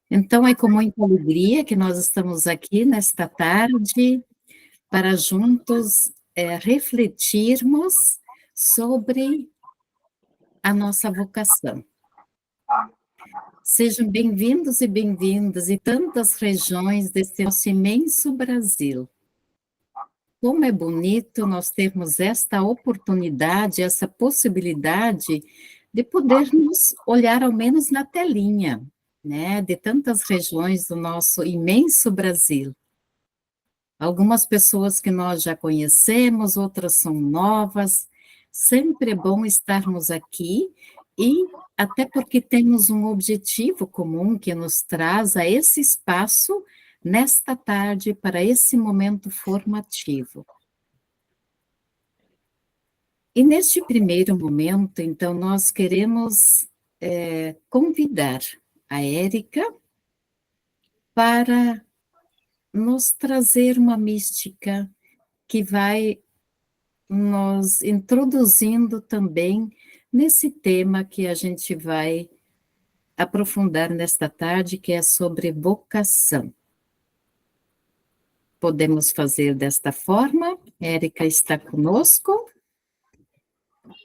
Então, é com muita alegria que nós estamos aqui nesta tarde para juntos refletirmos sobre a nossa vocação. Sejam bem-vindos e bem-vindas de tantas regiões desse nosso imenso Brasil. Como é bonito nós termos esta oportunidade, essa possibilidade de podermos olhar ao menos na telinha, né, de tantas regiões do nosso imenso Brasil. Algumas pessoas que nós já conhecemos, outras são novas. Sempre é bom estarmos aqui e até porque temos um objetivo comum que nos traz a esse espaço nesta tarde para esse momento formativo. E neste primeiro momento, então, nós queremos convidar a Érica para nos trazer uma mística que vai nos introduzindo também nesse tema que a gente vai aprofundar nesta tarde, que é sobre vocação. Podemos fazer desta forma? Érica está conosco?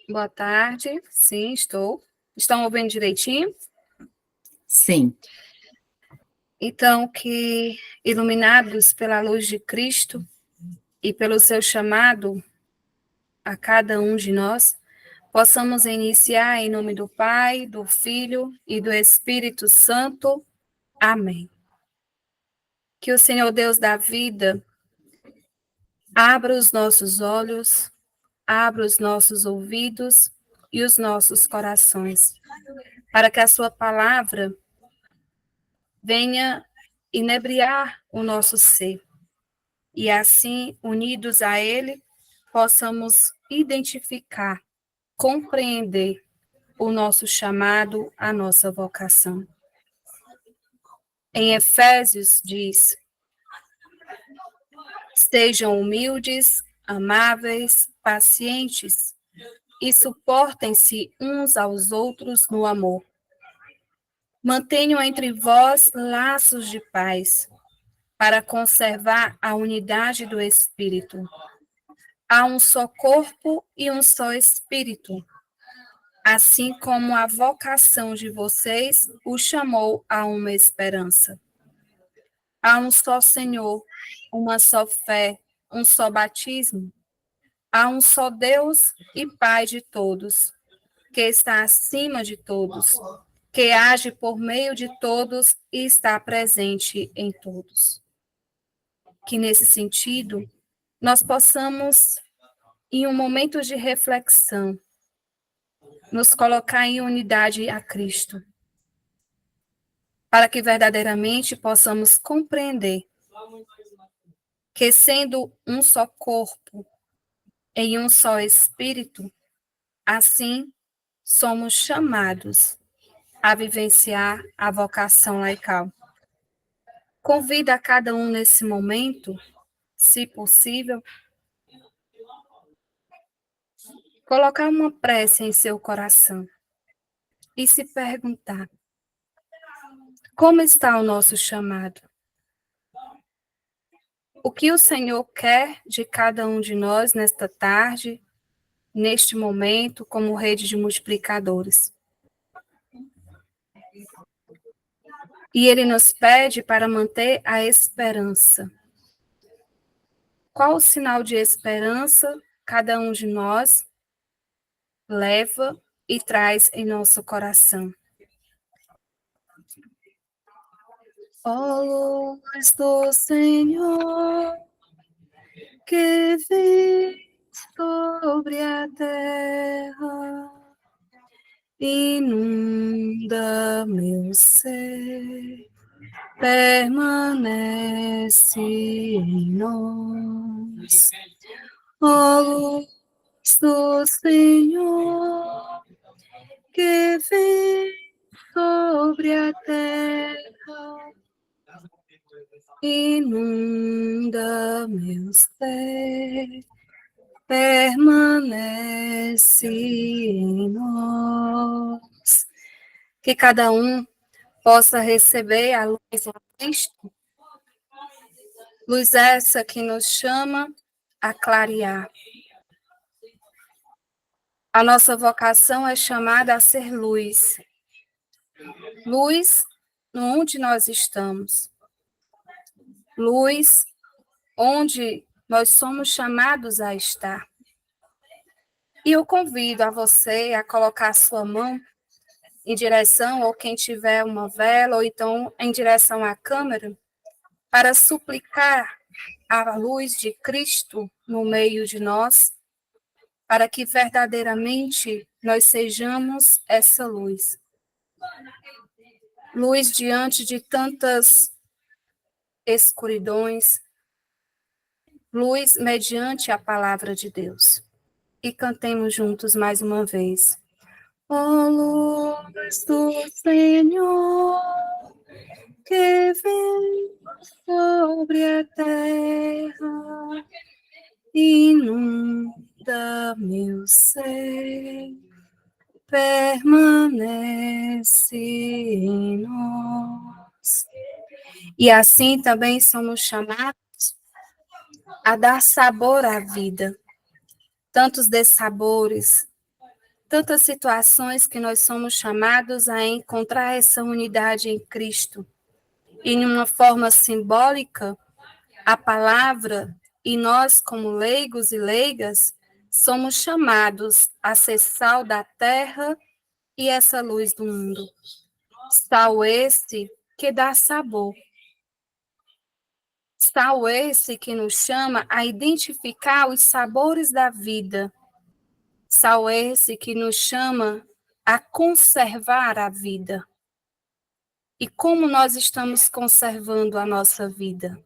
Boa tarde, sim, estou. Estão ouvindo direitinho? Sim. Então, que iluminados pela luz de Cristo e pelo seu chamado a cada um de nós, possamos iniciar em nome do Pai, do Filho e do Espírito Santo. Amém. Que o Senhor Deus da vida abra os nossos olhos, abra os nossos ouvidos e os nossos corações, para que a sua palavra venha inebriar o nosso ser, e assim, unidos a ele, possamos identificar, compreender o nosso chamado, a nossa vocação. Em Efésios diz: estejam humildes, amáveis, pacientes e suportem-se uns aos outros no amor. Mantenham entre vós laços de paz, para conservar a unidade do Espírito. Há um só corpo e um só Espírito, assim como a vocação de vocês o chamou a uma esperança. Há um só Senhor, uma só fé, um só batismo. Há um só Deus e Pai de todos, que está acima de todos, que age por meio de todos e está presente em todos. Que nesse sentido, nós possamos, em um momento de reflexão, nos colocar em unidade a Cristo, para que verdadeiramente possamos compreender que, sendo um só corpo em um só Espírito, assim somos chamados a vivenciar a vocação laical. Convido a cada um nesse momento, se possível, colocar uma prece em seu coração e se perguntar: como está o nosso chamado? O que o Senhor quer de cada um de nós nesta tarde, neste momento, como rede de multiplicadores? E Ele nos pede para manter a esperança. Qual o sinal de esperança cada um de nós leva e traz em nosso coração? Ó luz do Senhor, que vem sobre a terra, inunda meu ser, permanece em nós. Ó luz do Senhor, que vem sobre a terra, inunda meu ser, permanece em nós. Que cada um possa receber a luz em Cristo, luz essa que nos chama a clarear. A nossa vocação é chamada a ser luz. Luz onde nós estamos. Luz onde nós somos chamados a estar. E eu convido a você a colocar a sua mão em direção, ou quem tiver uma vela, ou então em direção à câmera, para suplicar a luz de Cristo no meio de nós, para que verdadeiramente nós sejamos essa luz. Luz diante de tantas escuridões, luz mediante a palavra de Deus. E cantemos juntos mais uma vez. Ó luz do Senhor, que vem sobre a terra, inunda meu ser, permanece em nós. E assim também somos chamados a dar sabor à vida. Tantos dessabores, tantas situações que nós somos chamados a encontrar essa unidade em Cristo. E, de uma forma simbólica, a palavra, e nós, como leigos e leigas, somos chamados a ser sal da terra e essa luz do mundo. Sal esse que dá sabor. Sal esse que nos chama a identificar os sabores da vida. Sal esse que nos chama a conservar a vida. E como nós estamos conservando a nossa vida?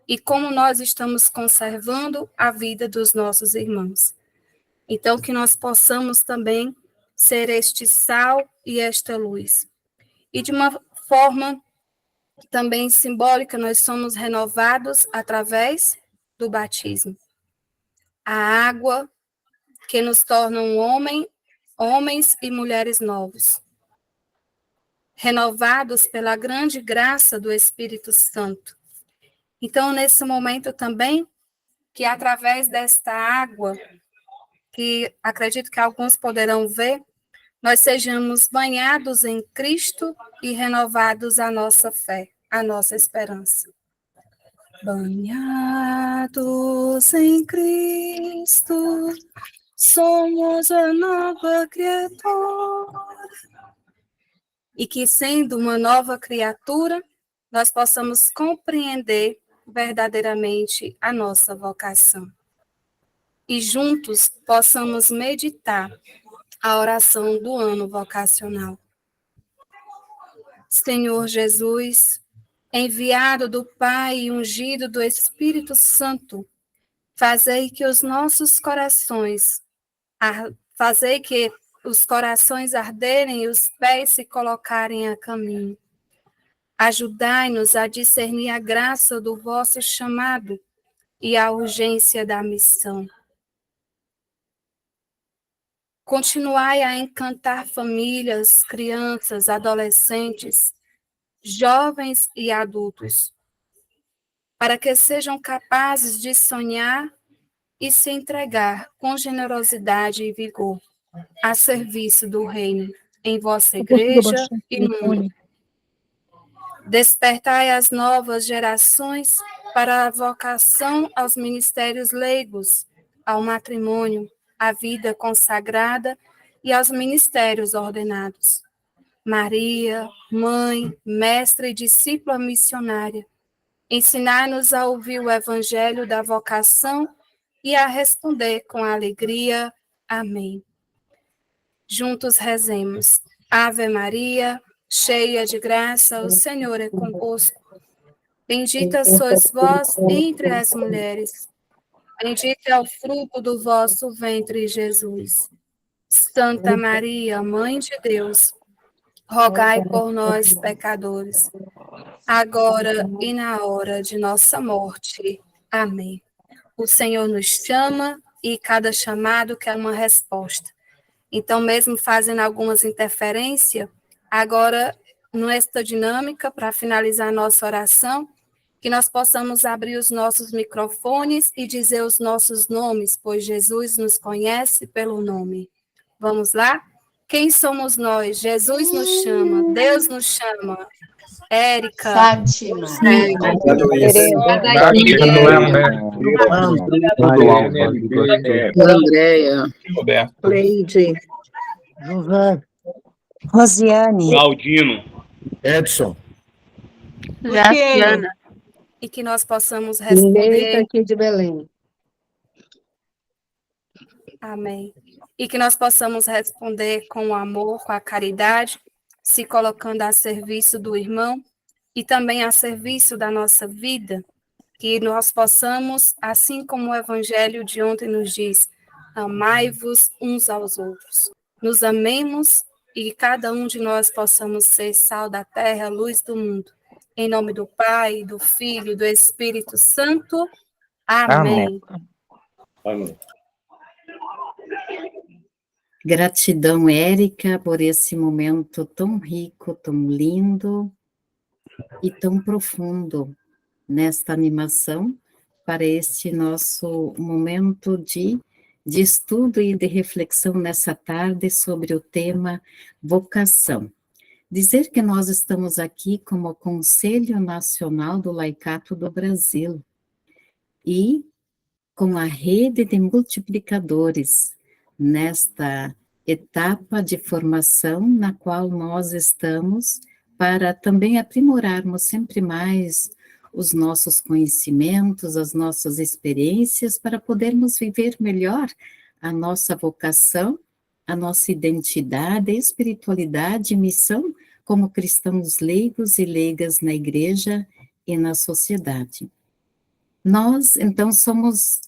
E como nós estamos conservando a vida dos nossos irmãos? Então, que nós possamos também ser este sal e esta luz. E de uma forma também simbólica, nós somos renovados através do batismo. A água que nos torna homens e mulheres novos, renovados pela grande graça do Espírito Santo. Então, nesse momento também, que através desta água, que acredito que alguns poderão ver, nós sejamos banhados em Cristo e renovados a nossa fé, a nossa esperança. Banhados em Cristo, somos a nova criatura. E que, sendo uma nova criatura, nós possamos compreender verdadeiramente a nossa vocação. E juntos possamos meditar a oração do ano vocacional. Senhor Jesus, enviado do Pai e ungido do Espírito Santo, fazei que os corações arderem e os pés se colocarem a caminho. Ajudai-nos a discernir a graça do vosso chamado e a urgência da missão. Continuai a encantar famílias, crianças, adolescentes, jovens e adultos, para que sejam capazes de sonhar e se entregar com generosidade e vigor a serviço do reino em vossa igreja e no mundo. Despertai as novas gerações para a vocação aos ministérios leigos, ao matrimônio, à vida consagrada e aos ministérios ordenados. Maria, mãe, mestra e discípula missionária, ensinai-nos a ouvir o evangelho da vocação e a responder com alegria. Amém. Juntos rezemos. Ave Maria, cheia de graça, o Senhor é convosco. Bendita sois vós entre as mulheres. Bendito é o fruto do vosso ventre, Jesus. Santa Maria, Mãe de Deus, rogai por nós, pecadores, agora e na hora de nossa morte. Amém. O Senhor nos chama e cada chamado quer uma resposta. Então, mesmo fazendo algumas interferências, agora nesta dinâmica, para finalizar nossa oração, que nós possamos abrir os nossos microfones e dizer os nossos nomes, pois Jesus nos conhece pelo nome. Vamos lá? Quem somos nós? Jesus nos chama, Deus nos chama. Érica, Fátima, Andréia, Cleide, Rosiane, Claudino, Edson, Luciene, e que nós possamos Leita responder. aqui de Belém. Amém. E que nós possamos responder com o amor, com a caridade, se colocando a serviço do irmão e também a serviço da nossa vida, que nós possamos, assim como o Evangelho de ontem nos diz, amai-vos uns aos outros. Nos amemos e que cada um de nós possamos ser sal da terra, luz do mundo. Em nome do Pai, do Filho e do Espírito Santo. Amém. amém. Gratidão, Érica, por esse momento tão rico, tão lindo e tão profundo nesta animação para este nosso momento de estudo e de reflexão nessa tarde sobre o tema vocação. Dizer que nós estamos aqui como Conselho Nacional do Laicato do Brasil e com a rede de multiplicadores nesta etapa de formação na qual nós estamos para também aprimorarmos sempre mais os nossos conhecimentos, as nossas experiências, para podermos viver melhor a nossa vocação, a nossa identidade, espiritualidade e missão como cristãos leigos e leigas na igreja e na sociedade. Nós, então, somos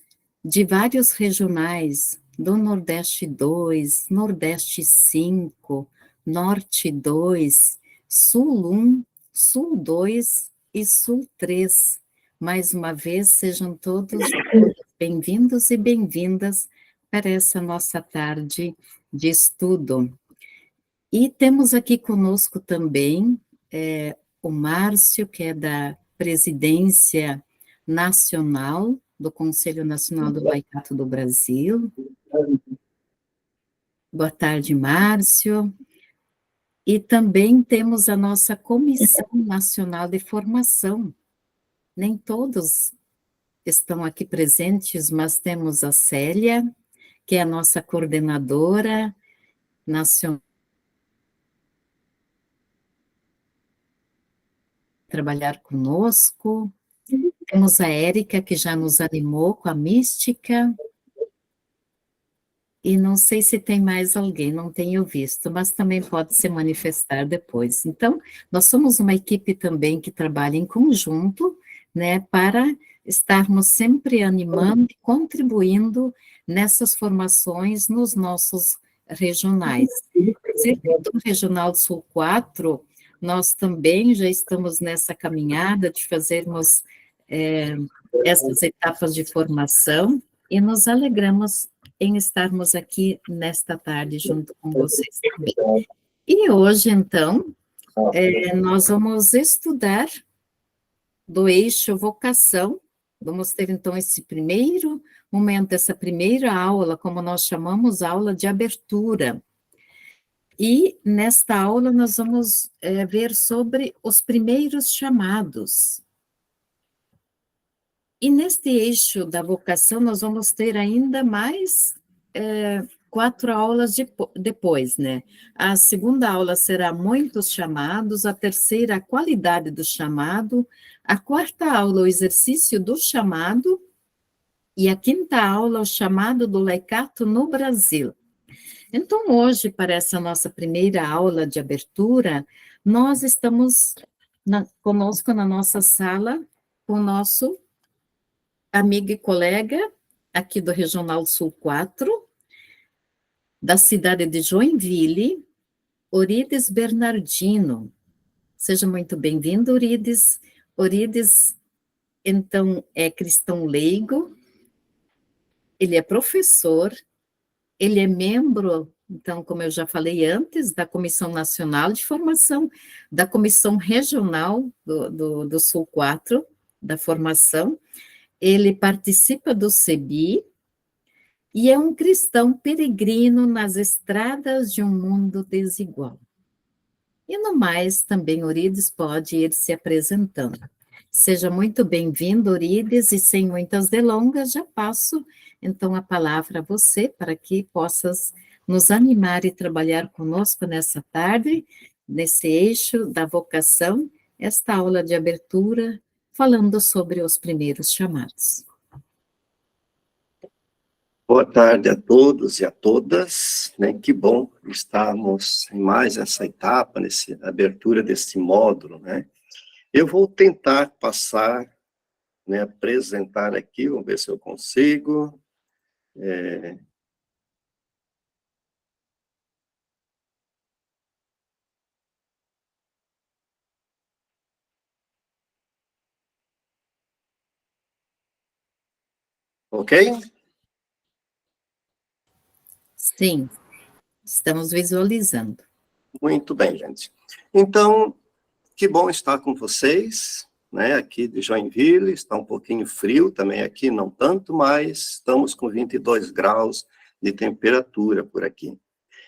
de vários regionais, do Nordeste 2, Nordeste 5, Norte 2, Sul 1, Sul 2 e Sul 3. Mais uma vez, sejam todos bem-vindos e bem-vindas para essa nossa tarde de estudo. E temos aqui conosco também o Márcio, que é da Presidência Nacional do Conselho Nacional do Laicato do Brasil. Boa tarde, Márcio. E também temos a nossa Comissão Nacional de Formação. Nem todos estão aqui presentes, mas temos a Célia, que é a nossa coordenadora nacional, trabalhar conosco. Temos a Érica, que já nos animou com a mística. E não sei se tem mais alguém, não tenho visto, mas também pode se manifestar depois. Então, nós somos uma equipe também que trabalha em conjunto, né, para estarmos sempre animando e contribuindo nessas formações nos nossos regionais. Do Regional Sul 4, nós também já estamos nessa caminhada de fazermos essas etapas de formação e nos alegramos em estarmos aqui nesta tarde junto com vocês também. E hoje, então, nós vamos estudar do eixo vocação. Vamos ter, então, esse primeiro momento, essa primeira aula, como nós chamamos, aula de abertura. E nesta aula nós vamos ver sobre os primeiros chamados. E neste eixo da vocação nós vamos ter ainda mais 4 aulas depois, né? A segunda aula será muitos chamados, a terceira, a qualidade do chamado, a quarta aula, o exercício do chamado, e a quinta aula, o chamado do laicato no Brasil. Então, hoje, para essa nossa primeira aula de abertura, nós estamos conosco na nossa sala, com o nosso amigo e colega, aqui do Regional Sul 4, da cidade de Joinville, Orides Bernardino. Seja muito bem-vindo, Orides. Orides, então, é cristão leigo, ele é professor, ele é membro Então, como eu já falei antes, da Comissão Nacional de Formação, da Comissão Regional do Sul 4, da formação, ele participa do CEBI e é um cristão peregrino nas estradas de um mundo desigual. E no mais, também Eurides pode ir se apresentando. Seja muito bem-vindo, Eurides, e sem muitas delongas, já passo então a palavra a você para que possas nos animar e trabalhar conosco nessa tarde, nesse eixo da vocação, esta aula de abertura, falando sobre os primeiros chamados. Boa tarde a todos e a todas, né? Que bom estarmos em mais essa etapa, nessa abertura desse módulo, né? Eu vou tentar passar, né, apresentar aqui, vamos ver se eu consigo. Ok? Sim, estamos visualizando. Muito bem, gente. Então, que bom estar com vocês, né, aqui de Joinville. Está um pouquinho frio também aqui, não tanto, mas estamos com 22 graus de temperatura por aqui.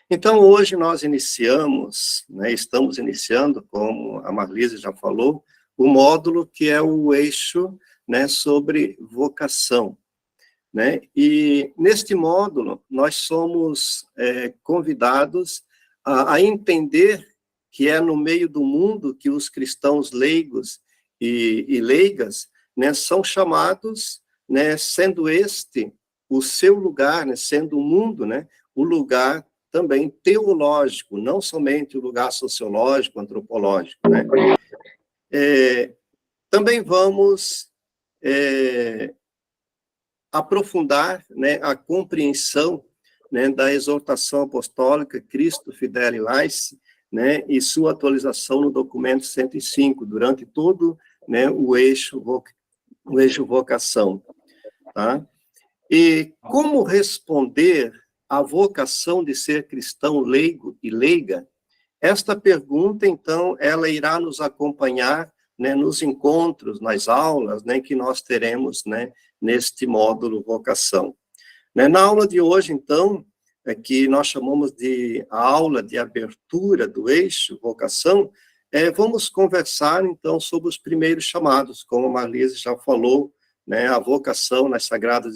Então, hoje nós iniciamos, né, estamos iniciando, como a Marlise já falou, o módulo que é o eixo, né, sobre vocação, né? E neste módulo nós somos convidados a entender que é no meio do mundo que os cristãos leigos e leigas, né, são chamados, né, sendo este o seu lugar, né, sendo o mundo, né, o lugar também teológico, não somente o lugar sociológico, antropológico, né? Também vamos aprofundar, né, a compreensão, né, da exortação apostólica Cristo Fidelio Laici, né, e sua atualização no documento 105, durante todo, né, o eixo vocação, tá? E como responder à vocação de ser cristão leigo e leiga? Esta pergunta, então, ela irá nos acompanhar, né, nos encontros, nas aulas, né, que nós teremos, né, neste módulo vocação. Né, na aula de hoje, então, que nós chamamos de a aula de abertura do eixo vocação, vamos conversar, então, sobre os primeiros chamados, como a Marlise já falou, né, a vocação nas Sagradas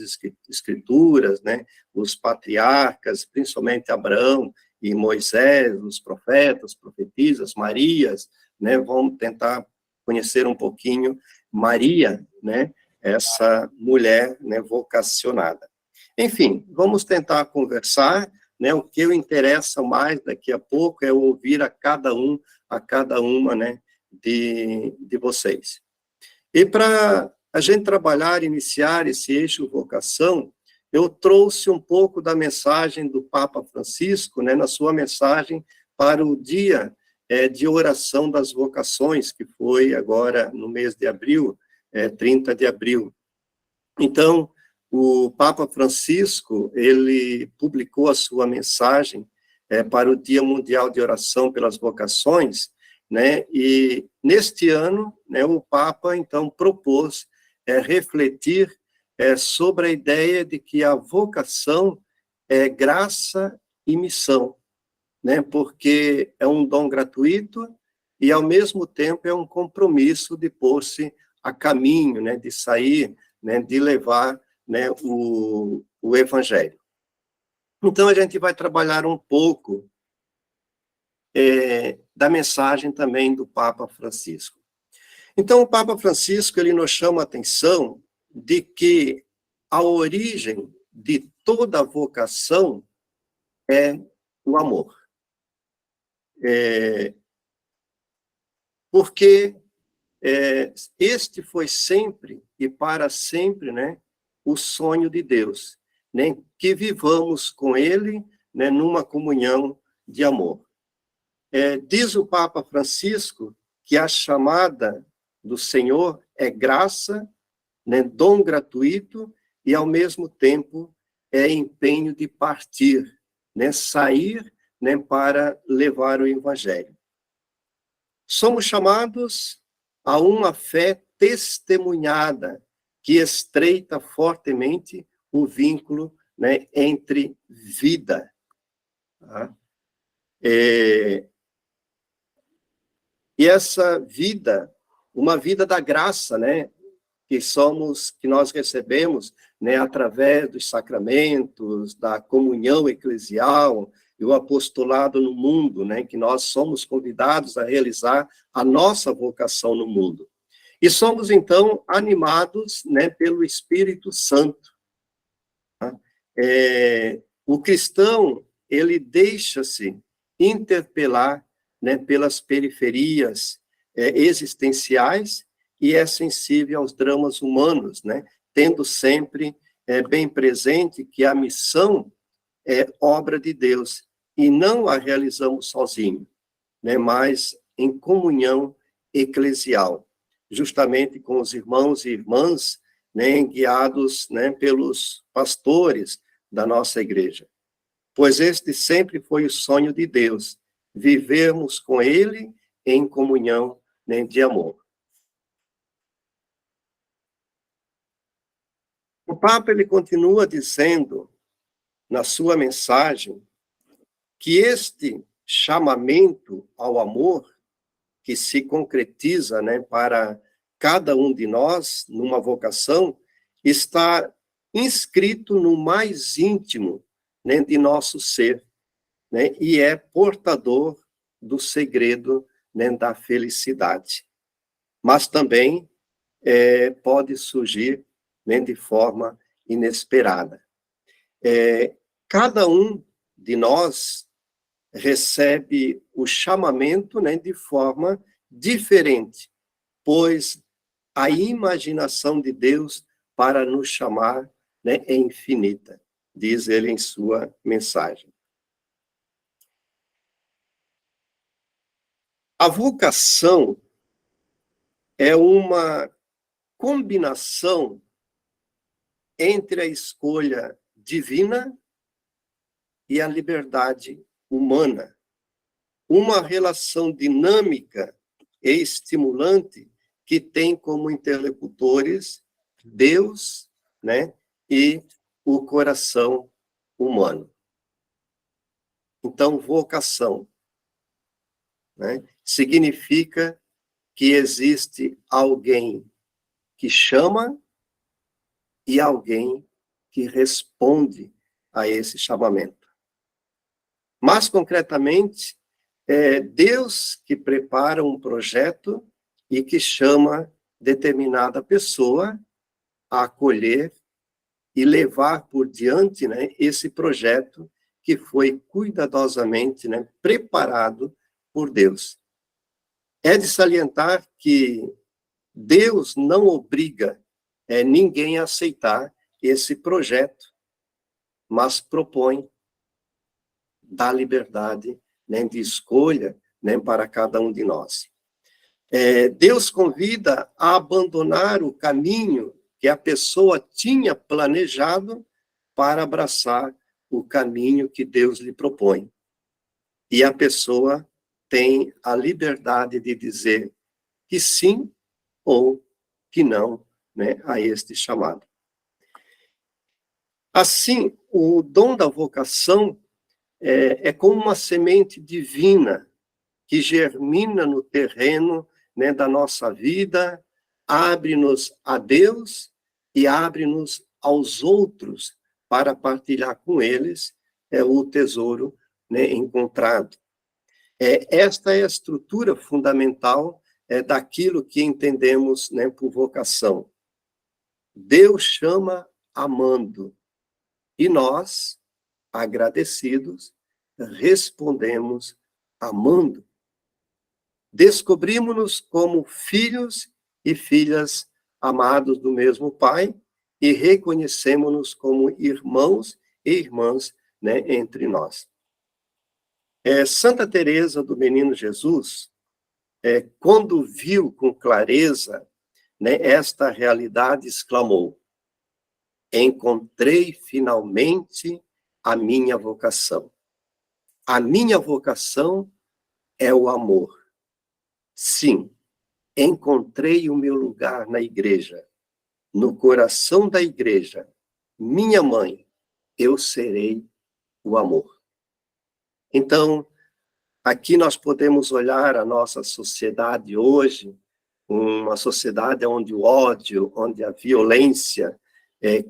Escrituras, né, os patriarcas, principalmente Abraão e Moisés, os profetas, profetisas, Marias, né, vamos tentar conhecer um pouquinho Maria, né, essa mulher, né, vocacionada. Enfim, vamos tentar conversar, né, o que eu interessa mais daqui a pouco é ouvir a cada uma, né, de vocês. E para a gente trabalhar, iniciar esse eixo vocação, eu trouxe um pouco da mensagem do Papa Francisco, né, na sua mensagem para o dia de oração das vocações, que foi agora no mês de abril, 30 de abril. Então, o Papa Francisco, ele publicou a sua mensagem para o Dia Mundial de Oração pelas Vocações, né, e neste ano, né, o Papa, então, propôs refletir sobre a ideia de que a vocação é graça e missão, né, porque é um dom gratuito e, ao mesmo tempo, é um compromisso de pôr-se a caminho, né, de sair, né, de levar, né, o Evangelho. Então, a gente vai trabalhar um pouco da mensagem também do Papa Francisco. Então, o Papa Francisco, ele nos chama a atenção de que a origem de toda vocação é o amor. Porque este foi sempre e para sempre, né, o sonho de Deus, né, que vivamos com Ele, né, numa comunhão de amor. Diz o Papa Francisco que a chamada do Senhor é graça, né, dom gratuito e, ao mesmo tempo, é empenho de partir, né, sair, né, para levar o evangelho. Somos chamados a uma fé testemunhada, que estreita fortemente o vínculo, né, entre vida. Tá? E essa vida, uma vida da graça, né, que nós recebemos, né, através dos sacramentos, da comunhão eclesial e o apostolado no mundo, né, que nós somos convidados a realizar a nossa vocação no mundo. E somos, então, animados, né, pelo Espírito Santo. Tá? O cristão, ele deixa-se interpelar, né, pelas periferias existenciais e é sensível aos dramas humanos, né, tendo sempre bem presente que a missão é obra de Deus e não a realizamos sozinhos, né, mas em comunhão eclesial, justamente com os irmãos e irmãs, né, guiados, né, pelos pastores da nossa igreja. Pois este sempre foi o sonho de Deus, vivermos com Ele em comunhão, né, de amor. O Papa, ele continua dizendo, na sua mensagem, que este chamamento ao amor, que se concretiza, né, para cada um de nós, numa vocação, está inscrito no mais íntimo, né, de nosso ser, né, e é portador do segredo, né, da felicidade. Mas também pode surgir, né, de forma inesperada. Cada um de nós recebe o chamamento, né, de forma diferente, pois a imaginação de Deus para nos chamar, né, é infinita, diz ele em sua mensagem. A vocação é uma combinação entre a escolha divina e a liberdade humana. Uma relação dinâmica e estimulante que tem como interlocutores Deus, né, e o coração humano. Então, vocação, né, significa que existe alguém que chama e alguém que responde a esse chamamento. Mais concretamente, é Deus que prepara um projeto e que chama determinada pessoa a acolher e levar por diante, né, esse projeto que foi cuidadosamente, né, preparado por Deus. É de salientar que Deus não obriga ninguém a aceitar esse projeto, mas propõe, dá liberdade, né, de escolha, né, para cada um de nós. Deus convida a abandonar o caminho que a pessoa tinha planejado para abraçar o caminho que Deus lhe propõe. E a pessoa tem a liberdade de dizer que sim ou que não, né, a este chamado. Assim, o dom da vocação é como uma semente divina que germina no terreno, né, da nossa vida, abre-nos a Deus e abre-nos aos outros para partilhar com eles o tesouro, né, encontrado. Esta é a estrutura fundamental daquilo que entendemos, né, por vocação. Deus chama amando e nós, agradecidos, respondemos amando. Descobrimos-nos como filhos e filhas amados do mesmo Pai e reconhecemos-nos como irmãos e irmãs, né, entre nós. Santa Teresa do Menino Jesus, quando viu com clareza, né, esta realidade, exclamou: encontrei finalmente a minha vocação. A minha vocação é o amor. Sim, encontrei o meu lugar na igreja, no coração da igreja. Minha mãe, eu serei o amor. Então, aqui nós podemos olhar a nossa sociedade hoje, uma sociedade onde o ódio, onde a violência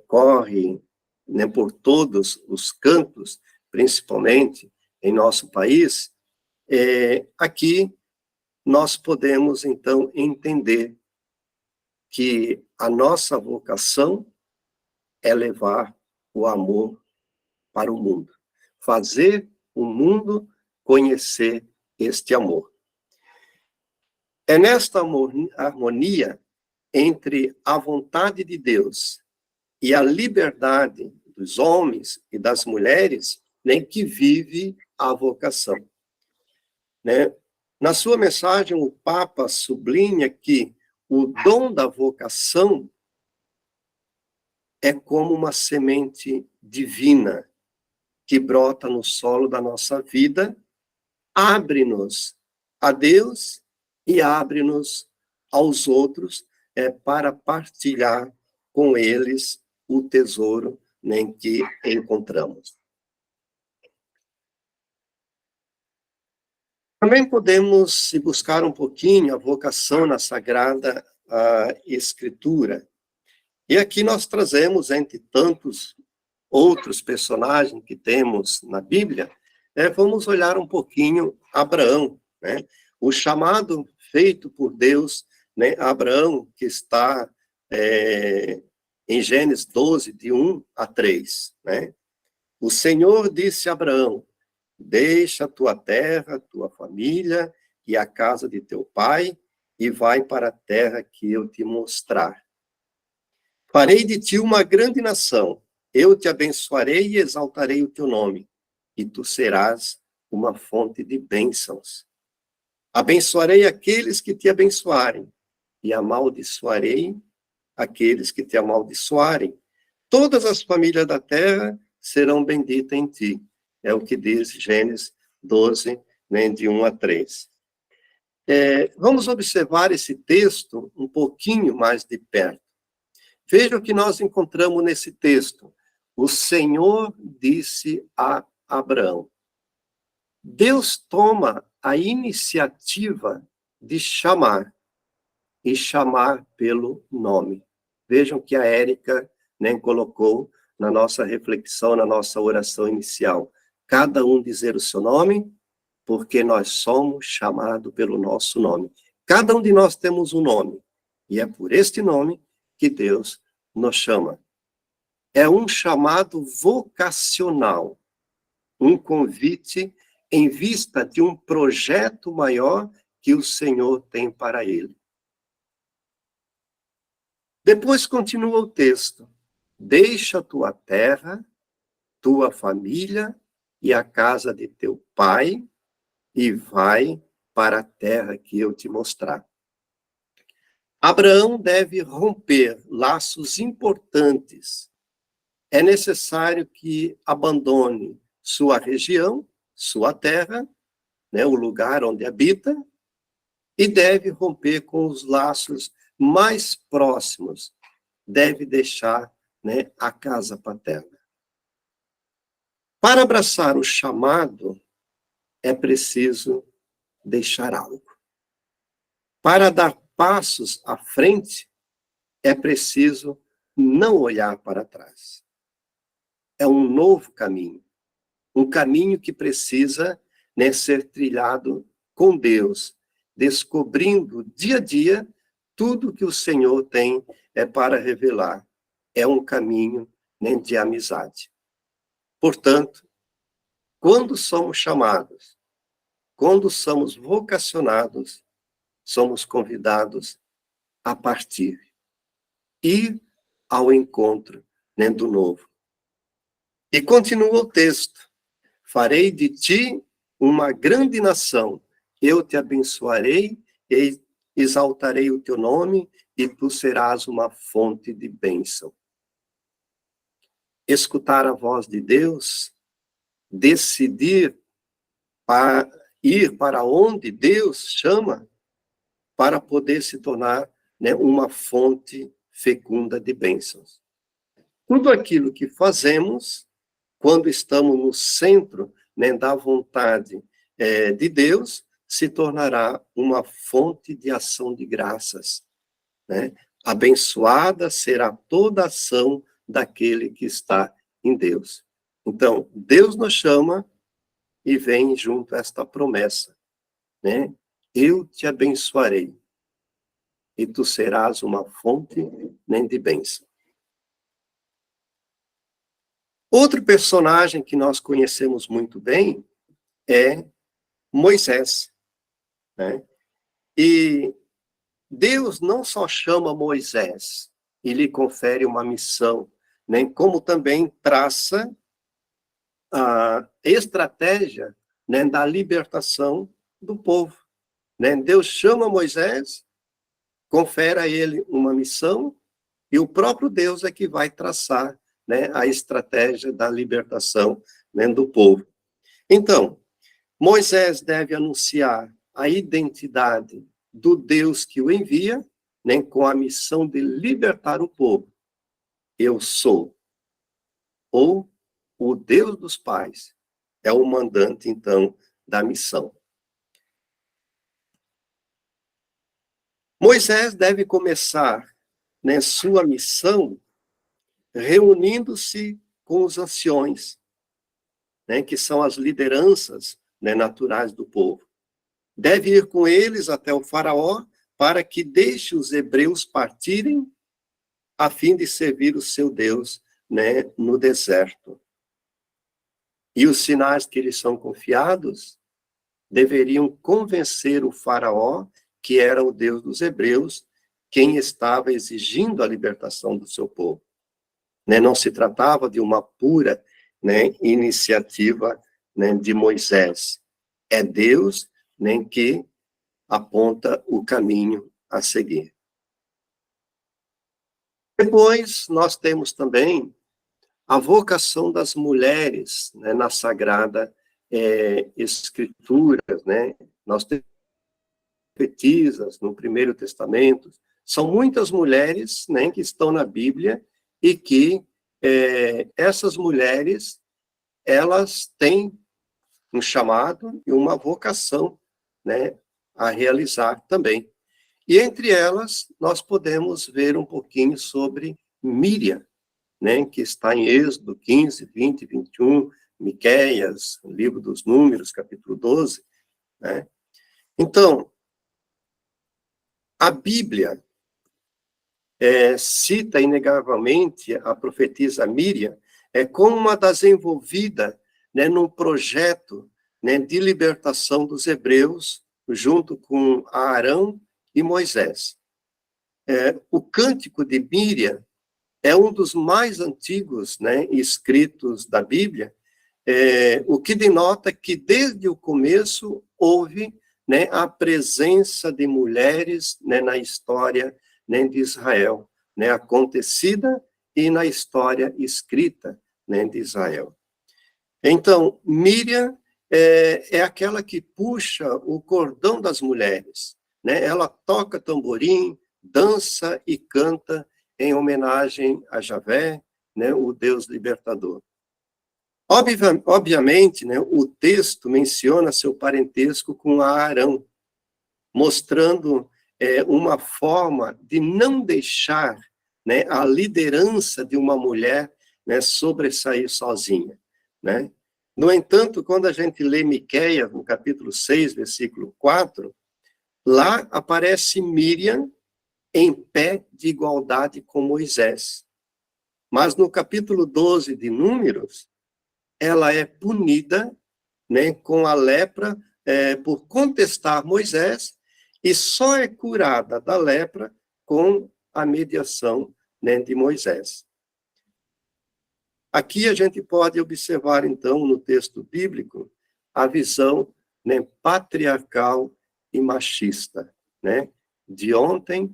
corre, né, por todos os cantos, principalmente em nosso país. Aqui nós podemos, então, entender que a nossa vocação é levar o amor para o mundo, fazer o mundo conhecer este amor. É nesta harmonia entre a vontade de Deus e a liberdade dos homens e das mulheres, né, que vive a vocação. Né? Na sua mensagem, o Papa sublinha que o dom da vocação é como uma semente divina que brota no solo da nossa vida, abre-nos a Deus e abre-nos aos outros para partilhar com eles o tesouro, né, em que encontramos. Também podemos buscar um pouquinho a vocação na Sagrada Escritura. E aqui nós trazemos, entre tantos outros personagens que temos na Bíblia, vamos olhar um pouquinho Abraão, né? O chamado feito por Deus, né? Abraão, que está em Gênesis 12, de 1 a 3, né? O Senhor disse a Abraão: deixa a tua terra, tua família e a casa de teu pai e vai para a terra que eu te mostrar. Farei de ti uma grande nação, eu te abençoarei e exaltarei o teu nome, e tu serás uma fonte de bênçãos. Abençoarei aqueles que te abençoarem, e amaldiçoarei aqueles que te amaldiçoarem. Todas as famílias da terra serão benditas em ti. É o que diz Gênesis 12, né, de 1 a 3. Vamos observar esse texto um pouquinho mais de perto. Veja o que nós encontramos nesse texto. O Senhor disse a Abraão. Deus toma a iniciativa de chamar, e chamar pelo nome. Vejam que a Érica, né, colocou na nossa reflexão, na nossa oração inicial. Cada um dizer o seu nome, porque nós somos chamados pelo nosso nome. Cada um de nós temos um nome, e é por este nome que Deus nos chama. É um chamado vocacional, um convite em vista de um projeto maior que o Senhor tem para ele. Depois continua o texto. Deixa a tua terra, tua família e a casa de teu pai e vai para a terra que eu te mostrar. Abraão deve romper laços importantes. É necessário que abandone sua região, sua terra, né, o lugar onde habita, e deve romper com os laços mais próximos. Deve deixar, né, a casa paterna. Para abraçar o chamado, é preciso deixar algo. Para dar passos à frente, é preciso não olhar para trás. É um novo caminho. Um caminho que precisa, né, ser trilhado com Deus, descobrindo dia a dia tudo que o Senhor tem para revelar. É um caminho, né, de amizade. Portanto, quando somos chamados, quando somos vocacionados, somos convidados a partir, ir ao encontro, né, do novo. E continua o texto. Farei de ti uma grande nação, eu te abençoarei e exaltarei o teu nome, e tu serás uma fonte de bênção. Escutar a voz de Deus, decidir para ir para onde Deus chama, para poder se tornar, né, uma fonte fecunda de bênçãos. Tudo aquilo que fazemos, quando estamos no centro, né, da vontade de Deus, se tornará uma fonte de ação de graças, né? Abençoada será toda ação daquele que está em Deus. Então, Deus nos chama e vem junto a esta promessa, né? Eu te abençoarei e tu serás uma fonte, né, de bênção. Outro personagem que nós conhecemos muito bem é Moisés, né? E Deus não só chama Moisés e lhe confere uma missão, né, como também traça a estratégia, né, da libertação do povo, né? Deus chama Moisés, confere a ele uma missão, e o próprio Deus é que vai traçar, né, a estratégia da libertação, né, do povo. Então, Moisés deve anunciar a identidade do Deus que o envia, né, com a missão de libertar o povo. Eu sou, ou o Deus dos pais, é o mandante, então, da missão. Moisés deve começar, né, sua missão reunindo-se com os anciões, né, que são as lideranças, né, naturais do povo. Deve ir com eles até o faraó para que deixe os hebreus partirem a fim de servir o seu Deus, né, no deserto. E os sinais que lhes são confiados deveriam convencer o faraó, que era o Deus dos hebreus, quem estava exigindo a libertação do seu povo. Né, não se tratava de uma pura, né, iniciativa, né, de Moisés. É Deus, né, que aponta o caminho a seguir. Depois, nós temos também a vocação das mulheres, né, na Sagrada Escrituras, né? Nós temos profetisas no Primeiro Testamento. São muitas mulheres, né, que estão na Bíblia e que essas mulheres, elas têm um chamado e uma vocação, né, a realizar também. E entre elas, nós podemos ver um pouquinho sobre Míriam, né, que está em Êxodo 15, 20, 21, Miqueias, livro dos Números, capítulo 12, né? Então, a Bíblia cita inegavelmente a profetisa Míriam como uma das envolvidas, né, num projeto, né, de libertação dos hebreus, junto com Arão e Moisés. O Cântico de Míriam é um dos mais antigos, né, escritos da Bíblia, o que denota que desde o começo houve, né, a presença de mulheres, né, na história, né, de Israel, né, acontecida e na história escrita, né, de Israel. Então, Míriam é aquela que puxa o cordão das mulheres, né? Ela toca tamborim, dança e canta em homenagem a Javé, né, o Deus libertador. Obviamente, né, o texto menciona seu parentesco com Arão, mostrando uma forma de não deixar, né, a liderança de uma mulher, né, sobressair sozinha, né? No entanto, quando a gente lê Miqueias, no capítulo 6, versículo 4, lá aparece Míriam em pé de igualdade com Moisés. Mas no capítulo 12 de Números, ela é punida, né, com a lepra por contestar Moisés, e só é curada da lepra com a mediação, né, de Moisés. Aqui a gente pode observar, então, no texto bíblico, a visão, né, patriarcal e machista, né, de ontem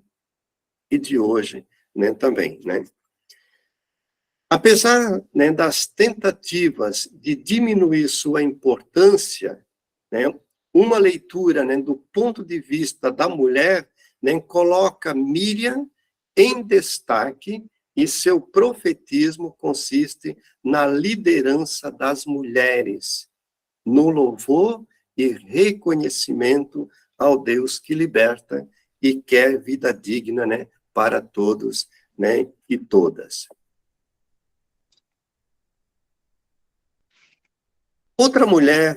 e de hoje, né, também, né. Apesar, né, das tentativas de diminuir sua importância, né, uma leitura, né, do ponto de vista da mulher, né, coloca Miriam em destaque, e seu profetismo consiste na liderança das mulheres, no louvor e reconhecimento ao Deus que liberta e quer vida digna, né, para todos, né, e todas. Outra mulher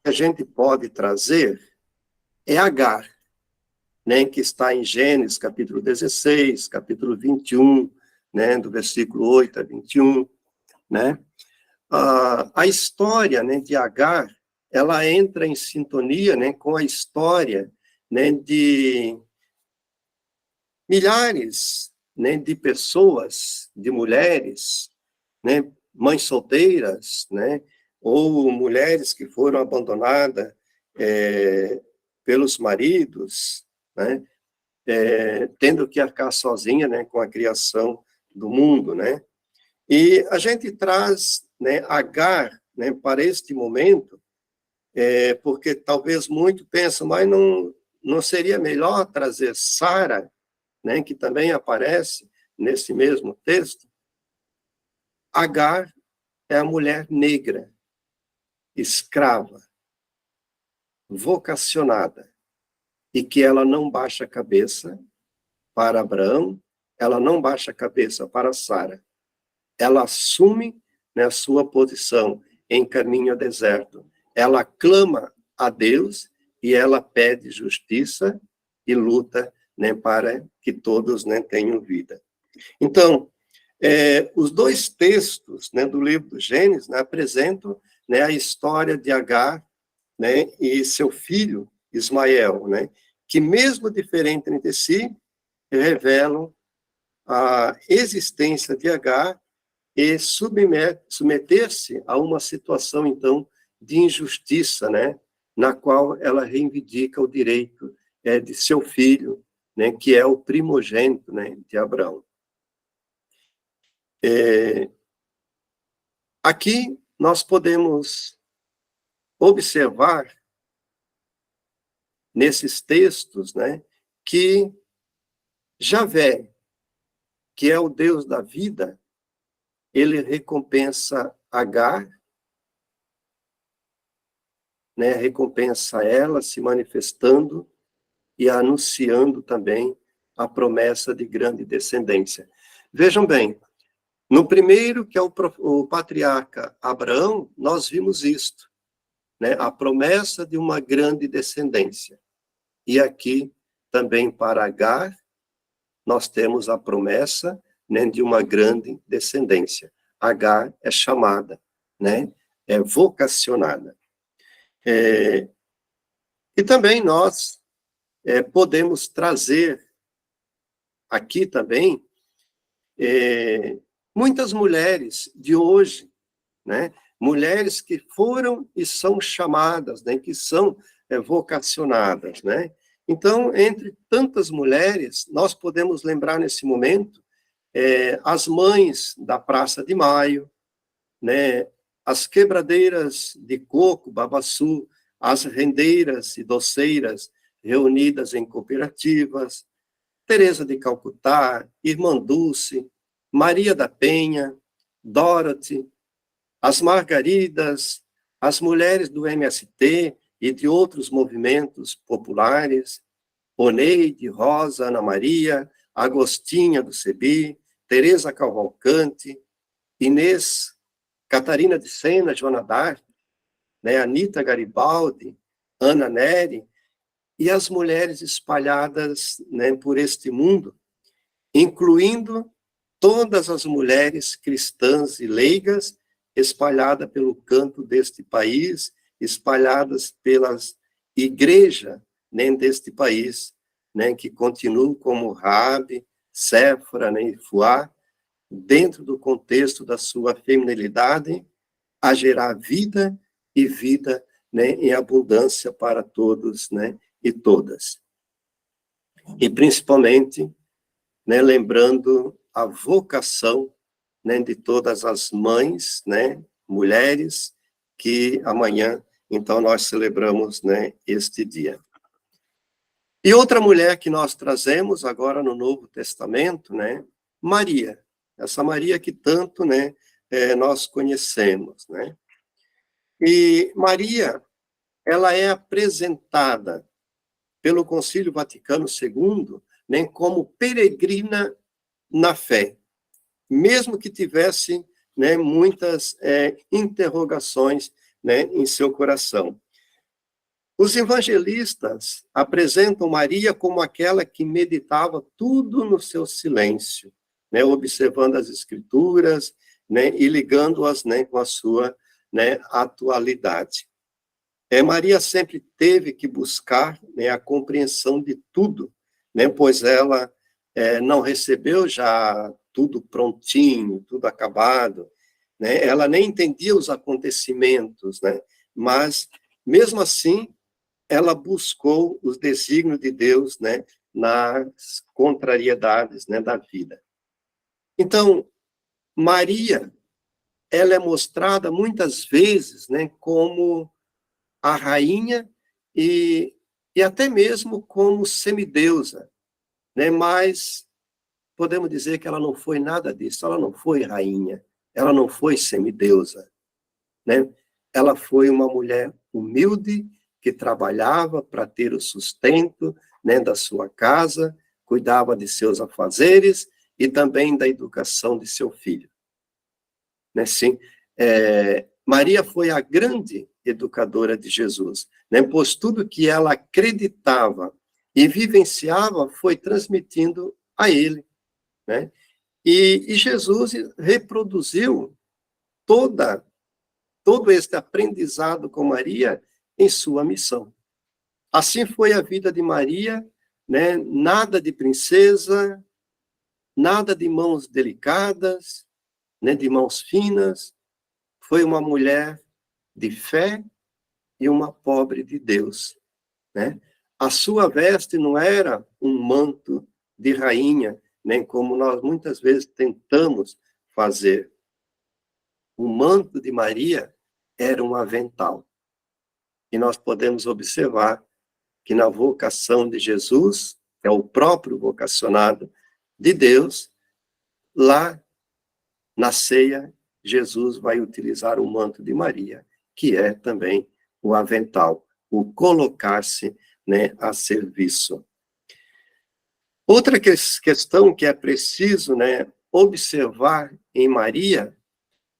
que a gente pode trazer é Agar, né, que está em Gênesis, capítulo 16, capítulo 21, né, do versículo 8 a 21, né? A história, né, de Agar, ela entra em sintonia, né, com a história, né, de milhares, né, de pessoas, de mulheres, né, mães solteiras, né, ou mulheres que foram abandonadas pelos maridos, né, tendo que arcar sozinha, né, com a criação do mundo, né. E a gente traz, né, Agar, né, para este momento, porque talvez muito pensam, mas não seria melhor trazer Sara, né, que também aparece nesse mesmo texto? Agar é a mulher negra, escrava, vocacionada, e que ela não baixa a cabeça para Abraão, ela não baixa a cabeça para Sara. Ela assume, né, a sua posição em caminho ao deserto. Ela clama a Deus e ela pede justiça e luta, né, para que todos, né, tenham vida. Então, os dois textos, né, do livro do Gênesis, né, apresentam, né, a história de Agar, né, e seu filho Ismael, né, que mesmo diferente entre si, revelam a existência de Agar e submeter-se a uma situação, então, de injustiça, né, na qual ela reivindica o direito de seu filho, né, que é o primogênito, né, de Abraão. Aqui nós podemos observar nesses textos, né, que Javé, que é o Deus da vida, ele recompensa Agar, né, recompensa ela se manifestando e anunciando também a promessa de grande descendência. Vejam bem, no primeiro, que é o patriarca Abraão, nós vimos isto, né, a promessa de uma grande descendência. E aqui, também para Agar, nós temos a promessa, né, de uma grande descendência. Agar é chamada, né, é vocacionada. E também nós podemos trazer aqui também muitas mulheres de hoje, né, mulheres que foram e são chamadas, né, que são vocacionadas, né. Então, entre tantas mulheres, nós podemos lembrar nesse momento as mães da Praça de Maio, né, as quebradeiras de coco, babaçu, as rendeiras e doceiras reunidas em cooperativas, Teresa de Calcutá, Irmã Dulce, Maria da Penha, Dorothy, as Margaridas, as mulheres do MST e de outros movimentos populares, Oneide, Rosa, Ana Maria, Agostinha do Cebi, Teresa Cavalcante, Inês, Catarina de Sena, Joana d'Arc, né, Anita Garibaldi, Ana Neri, e as mulheres espalhadas, né, por este mundo, incluindo todas as mulheres cristãs e leigas espalhadas pelo canto deste país, espalhadas pelas igrejas, né, deste país, né, que continuam como Rabi, Séfora, né, e Fuá, dentro do contexto da sua feminilidade, a gerar vida e vida, né, em abundância para todos, né, e todas. E principalmente, né, lembrando a vocação, né, de todas as mães, né, mulheres que amanhã Então, nós celebramos, né, este dia. E outra mulher que nós trazemos agora no Novo Testamento, né, Maria. Essa Maria que tanto, né, nós conhecemos, né. E Maria, ela é apresentada pelo Concílio Vaticano II, né, como peregrina na fé, mesmo que tivesse, né, muitas interrogações, né, em seu coração. Os evangelistas apresentam Maria como aquela que meditava tudo no seu silêncio, né, observando as escrituras, né, e ligando-as, né, com a sua, né, atualidade. Maria sempre teve que buscar, né, a compreensão de tudo, né, pois ela não recebeu já tudo prontinho, tudo acabado, né, ela nem entendia os acontecimentos, né, mas, mesmo assim, ela buscou os desígnios de Deus, né, nas contrariedades, né, da vida. Então, Maria, ela é mostrada muitas vezes, né, como a rainha e até mesmo como semideusa, né, mas podemos dizer que ela não foi nada disso, ela não foi rainha, ela não foi semideusa, né? Ela foi uma mulher humilde, que trabalhava para ter o sustento, né, da sua casa, cuidava de seus afazeres e também da educação de seu filho. Né, sim, Maria foi a grande educadora de Jesus, né, pois tudo que ela acreditava e vivenciava foi transmitindo a ele, né? E Jesus reproduziu todo este aprendizado com Maria em sua missão. Assim foi a vida de Maria, né? Nada de princesa, nada de mãos delicadas, né? De mãos finas. Foi uma mulher de fé e uma pobre de Deus, né? A sua veste não era um manto de rainha, nem como nós muitas vezes tentamos fazer. O manto de Maria era um avental. E nós podemos observar que na vocação de Jesus, que é o próprio vocacionado de Deus, lá na ceia, Jesus vai utilizar o manto de Maria, que é também o avental, o colocar-se, né, a serviço. Outra questão que é preciso, né, observar em Maria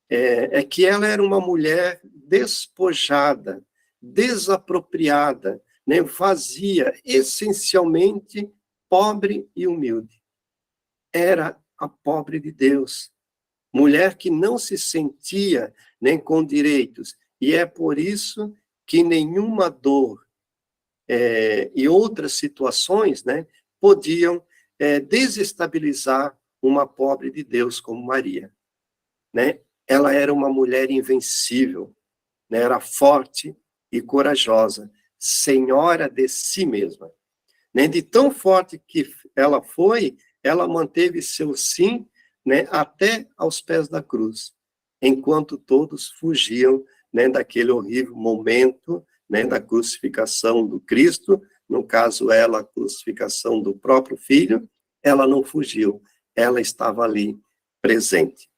é que ela era uma mulher despojada, desapropriada, né, vazia, essencialmente pobre e humilde. Era a pobre de Deus, mulher que não se sentia nem com direitos, e é por isso que nenhuma dor e outras situações, né, podiam desestabilizar uma pobre de Deus como Maria, né? Ela era uma mulher invencível, né? Era forte e corajosa, senhora de si mesma, né? De tão forte que ela foi, ela manteve seu sim, né, até aos pés da cruz, enquanto todos fugiam, né, daquele horrível momento, né, da crucificação do Cristo, no caso ela, a crucificação do próprio filho. Ela não fugiu, ela estava ali presente.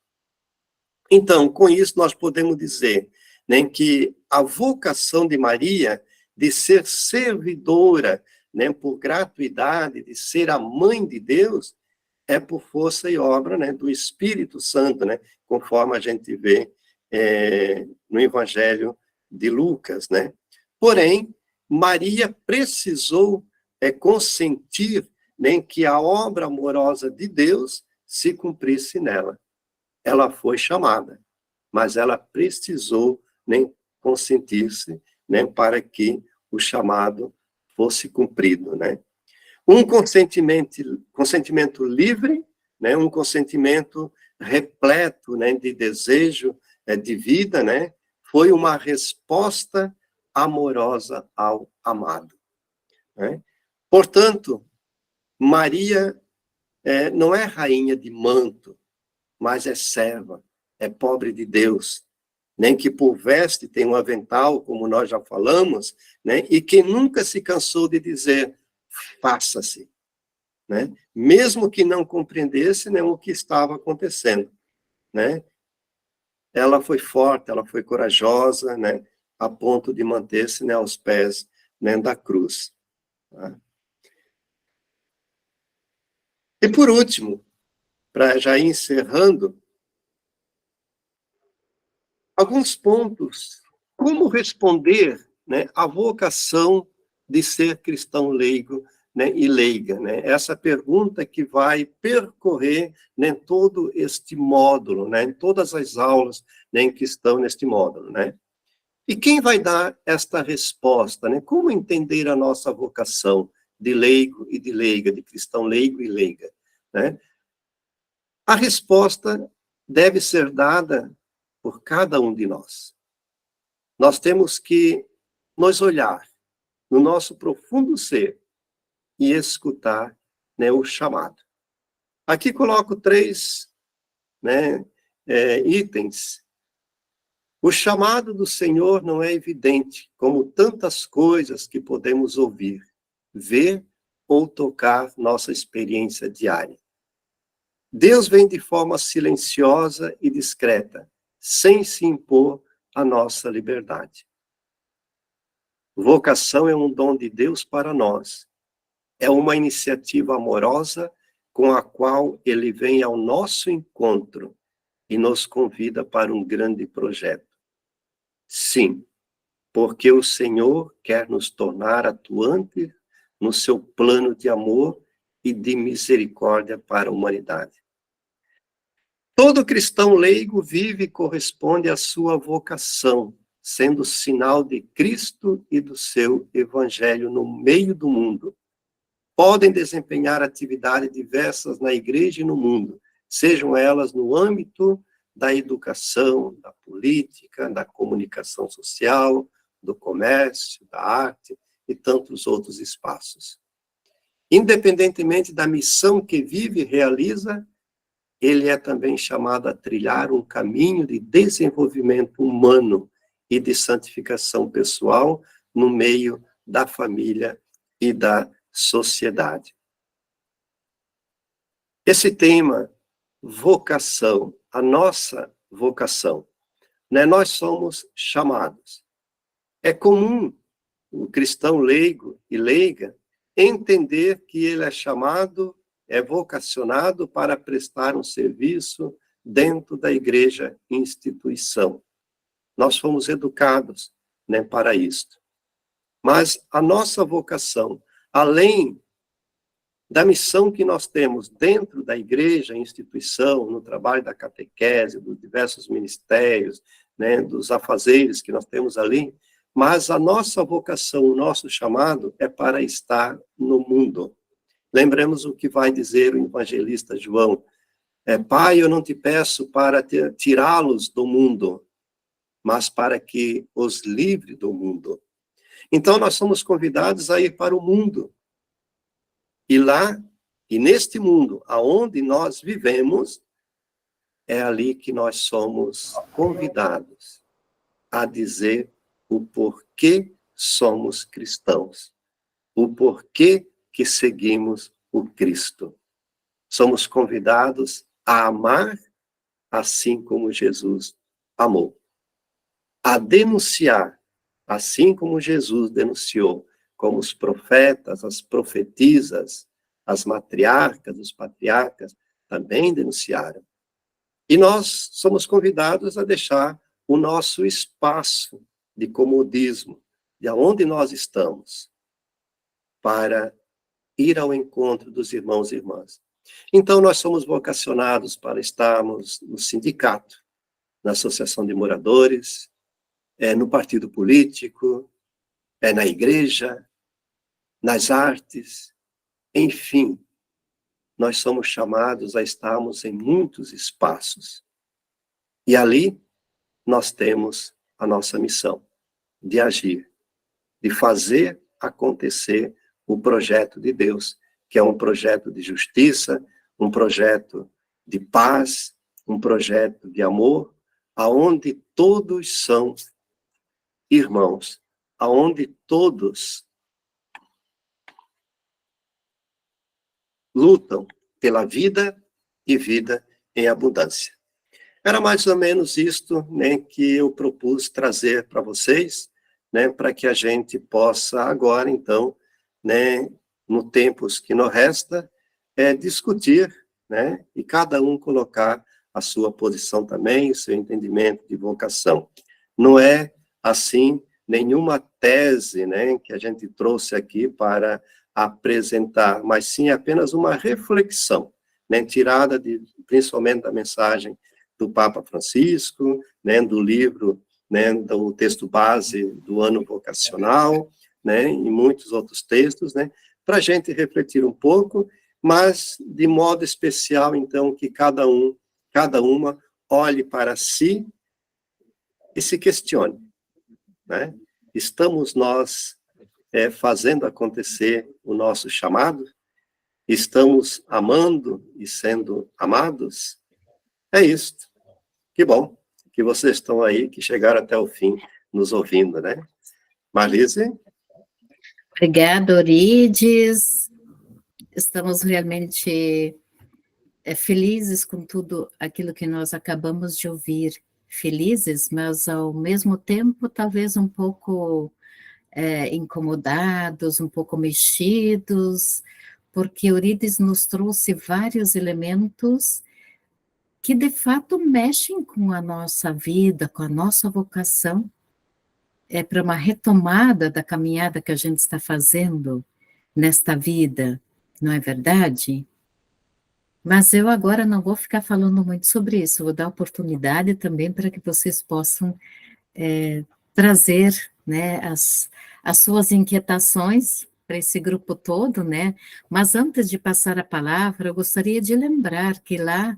Então, com isso nós podemos dizer, né, que a vocação de Maria de ser servidora, né, por gratuidade, de ser a mãe de Deus, é por força e obra, né, do Espírito Santo, né, conforme a gente vê no Evangelho de Lucas, né? Porém, Maria precisou consentir, né, que a obra amorosa de Deus se cumprisse nela. Ela foi chamada, mas ela precisou, né, consentir-se, né, para que o chamado fosse cumprido, né? Um consentimento livre, né, um consentimento repleto, né, de desejo de vida, né, foi uma resposta amorosa ao amado, né? Portanto, Maria não é rainha de manto, mas é serva, é pobre de Deus, nem que por veste tem um avental, como nós já falamos, né? E que nunca se cansou de dizer, faça-se, né? Mesmo que não compreendesse, né, o que estava acontecendo, né? Ela foi forte, ela foi corajosa, né, a ponto de manter-se, né, aos pés, né, da cruz. Tá? E por último, para já ir encerrando, alguns pontos. Como responder, né, à vocação de ser cristão leigo, né, e leiga? Né? Essa pergunta que vai percorrer, né, todo este módulo, né, todas as aulas, né, que estão neste módulo. Né? E quem vai dar esta resposta? Né? Como entender a nossa vocação de leigo e de leiga, de cristão leigo e leiga? Né? A resposta deve ser dada por cada um de nós. Nós temos que nos olhar no nosso profundo ser e escutar, né, o chamado. Aqui coloco 3, né, itens. O chamado do Senhor não é evidente, como tantas coisas que podemos ouvir, ver ou tocar nossa experiência diária. Deus vem de forma silenciosa e discreta, sem se impor à nossa liberdade. Vocação é um dom de Deus para nós. É uma iniciativa amorosa com a qual Ele vem ao nosso encontro e nos convida para um grande projeto. Sim, porque o Senhor quer nos tornar atuantes no seu plano de amor e de misericórdia para a humanidade. Todo cristão leigo vive e corresponde à sua vocação, sendo sinal de Cristo e do seu evangelho no meio do mundo. Podem desempenhar atividades diversas na igreja e no mundo, sejam elas no âmbito da educação, da política, da comunicação social, do comércio, da arte e tantos outros espaços. Independentemente da missão que vive e realiza, ele é também chamado a trilhar um caminho de desenvolvimento humano e de santificação pessoal no meio da família e da sociedade. Esse tema, vocação, a nossa vocação, né? Nós somos chamados. É comum o cristão leigo e leiga entender que ele é chamado, é vocacionado para prestar um serviço dentro da igreja instituição. Nós fomos educados, né, para isto. Mas a nossa vocação, além da missão que nós temos dentro da igreja, instituição, no trabalho da catequese, dos diversos ministérios, né, dos afazeres que nós temos ali, mas a nossa vocação, o nosso chamado é para estar no mundo. Lembremos o que vai dizer o evangelista João. Pai, eu não te peço para tirá-los do mundo, mas para que os livre do mundo. Então, nós somos convidados a ir para o mundo. E lá, e neste mundo, aonde nós vivemos, é ali que nós somos convidados a dizer o porquê somos cristãos, o porquê que seguimos o Cristo. Somos convidados a amar assim como Jesus amou, a denunciar assim como Jesus denunciou, como os profetas, as profetisas, as matriarcas, os patriarcas também denunciaram. E nós somos convidados a deixar o nosso espaço de comodismo, de onde nós estamos, para ir ao encontro dos irmãos e irmãs. Então, nós somos vocacionados para estarmos no sindicato, na associação de moradores, no partido político, na igreja, nas artes, enfim, nós somos chamados a estarmos em muitos espaços. E ali nós temos a nossa missão de agir, de fazer acontecer o projeto de Deus, que é um projeto de justiça, um projeto de paz, um projeto de amor, aonde todos são irmãos, aonde todos lutam pela vida e vida em abundância. Era mais ou menos isto, né, que eu propus trazer para vocês, né, para que a gente possa agora, então, né, no tempos que nos resta, discutir, né, e cada um colocar a sua posição também, o seu entendimento de vocação. Não é, assim, nenhuma tese, né, que a gente trouxe aqui para apresentar, mas sim apenas uma reflexão, né, tirada principalmente da mensagem do Papa Francisco, né, do livro, né, do texto base do ano vocacional, né, e muitos outros textos, né, para a gente refletir um pouco, mas de modo especial, então, que cada uma olhe para si e se questione, né? Estamos nós fazendo acontecer o nosso chamado? Estamos amando e sendo amados? É isso. Que bom que vocês estão aí, que chegaram até o fim nos ouvindo, né? Marlise? Obrigada, Orides. Estamos realmente felizes com tudo aquilo que nós acabamos de ouvir. Felizes, mas ao mesmo tempo talvez um pouco incomodados, um pouco mexidos, porque Eurípides nos trouxe vários elementos que de fato mexem com a nossa vida, com a nossa vocação, para uma retomada da caminhada que a gente está fazendo nesta vida, não é verdade? Mas eu agora não vou ficar falando muito sobre isso, vou dar oportunidade também para que vocês possam trazer, né, as suas inquietações para esse grupo todo, né? Mas antes de passar a palavra, eu gostaria de lembrar que lá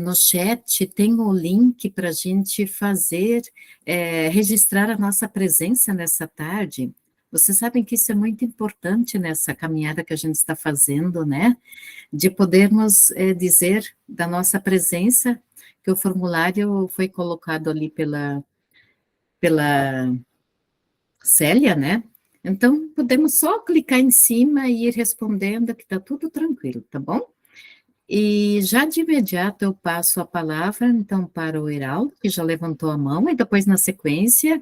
no chat tem o link para a gente fazer, registrar a nossa presença nessa tarde. Vocês sabem que isso é muito importante nessa caminhada que a gente está fazendo, né? De podermos dizer da nossa presença, que o formulário foi colocado ali pela Célia, né? Então, podemos só clicar em cima e ir respondendo, que está tudo tranquilo, tá bom? E já de imediato eu passo a palavra, então, para o Heraldo, que já levantou a mão, e depois, na sequência,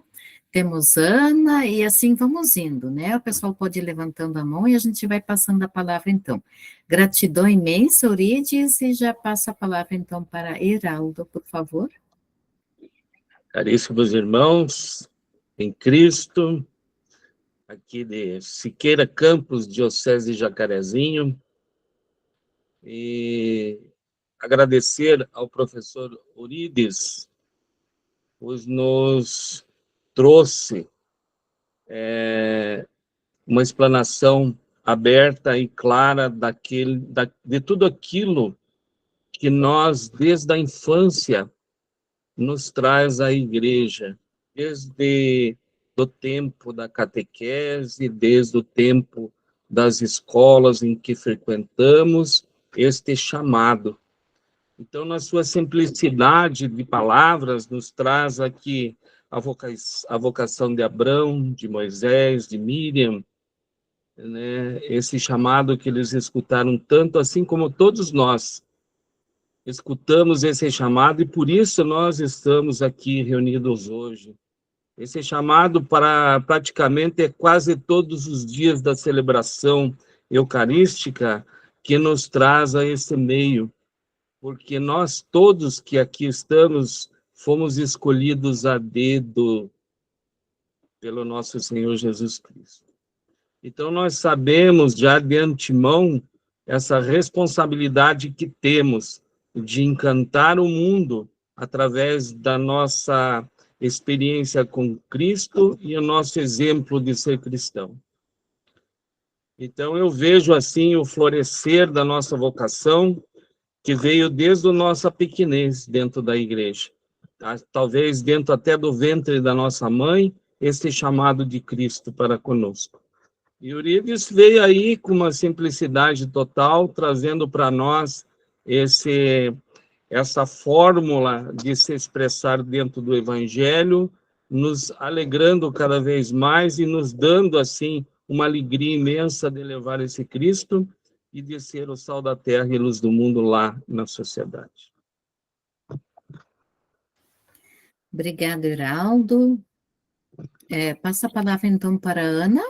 temos Ana, e assim vamos indo, né? O pessoal pode ir levantando a mão e a gente vai passando a palavra, então. Gratidão imensa, Eurídice, e já passo a palavra, então, para Heraldo, por favor. Caríssimos irmãos, em Cristo, aqui de Siqueira Campos, Diocese de Jacarezinho, e agradecer ao professor Eurípides, pois nos trouxe uma explanação aberta e clara de tudo aquilo que nós, desde a infância, nos traz a igreja, desde o tempo da catequese, desde o tempo das escolas em que frequentamos, este chamado. Então, na sua simplicidade de palavras, nos traz aqui a vocação de Abrão, de Moisés, de Miriam, né? Esse chamado que eles escutaram tanto, assim como todos nós escutamos esse chamado, e por isso nós estamos aqui reunidos hoje. Esse chamado para praticamente quase todos os dias da celebração eucarística que nos traz a esse meio, porque nós todos que aqui estamos fomos escolhidos a dedo pelo nosso Senhor Jesus Cristo. Então nós sabemos já de antemão essa responsabilidade que temos de encantar o mundo através da nossa experiência com Cristo e o nosso exemplo de ser cristão. Então eu vejo assim o florescer da nossa vocação, que veio desde a nossa pequenez dentro da igreja, talvez dentro até do ventre da nossa mãe, esse chamado de Cristo para conosco. E Eurípides veio aí com uma simplicidade total, trazendo para nós essa fórmula de se expressar dentro do Evangelho, nos alegrando cada vez mais e nos dando, assim, uma alegria imensa de levar esse Cristo e de ser o sal da terra e luz do mundo lá na sociedade. Obrigada, Heraldo. Passa a palavra, então, para a Ana.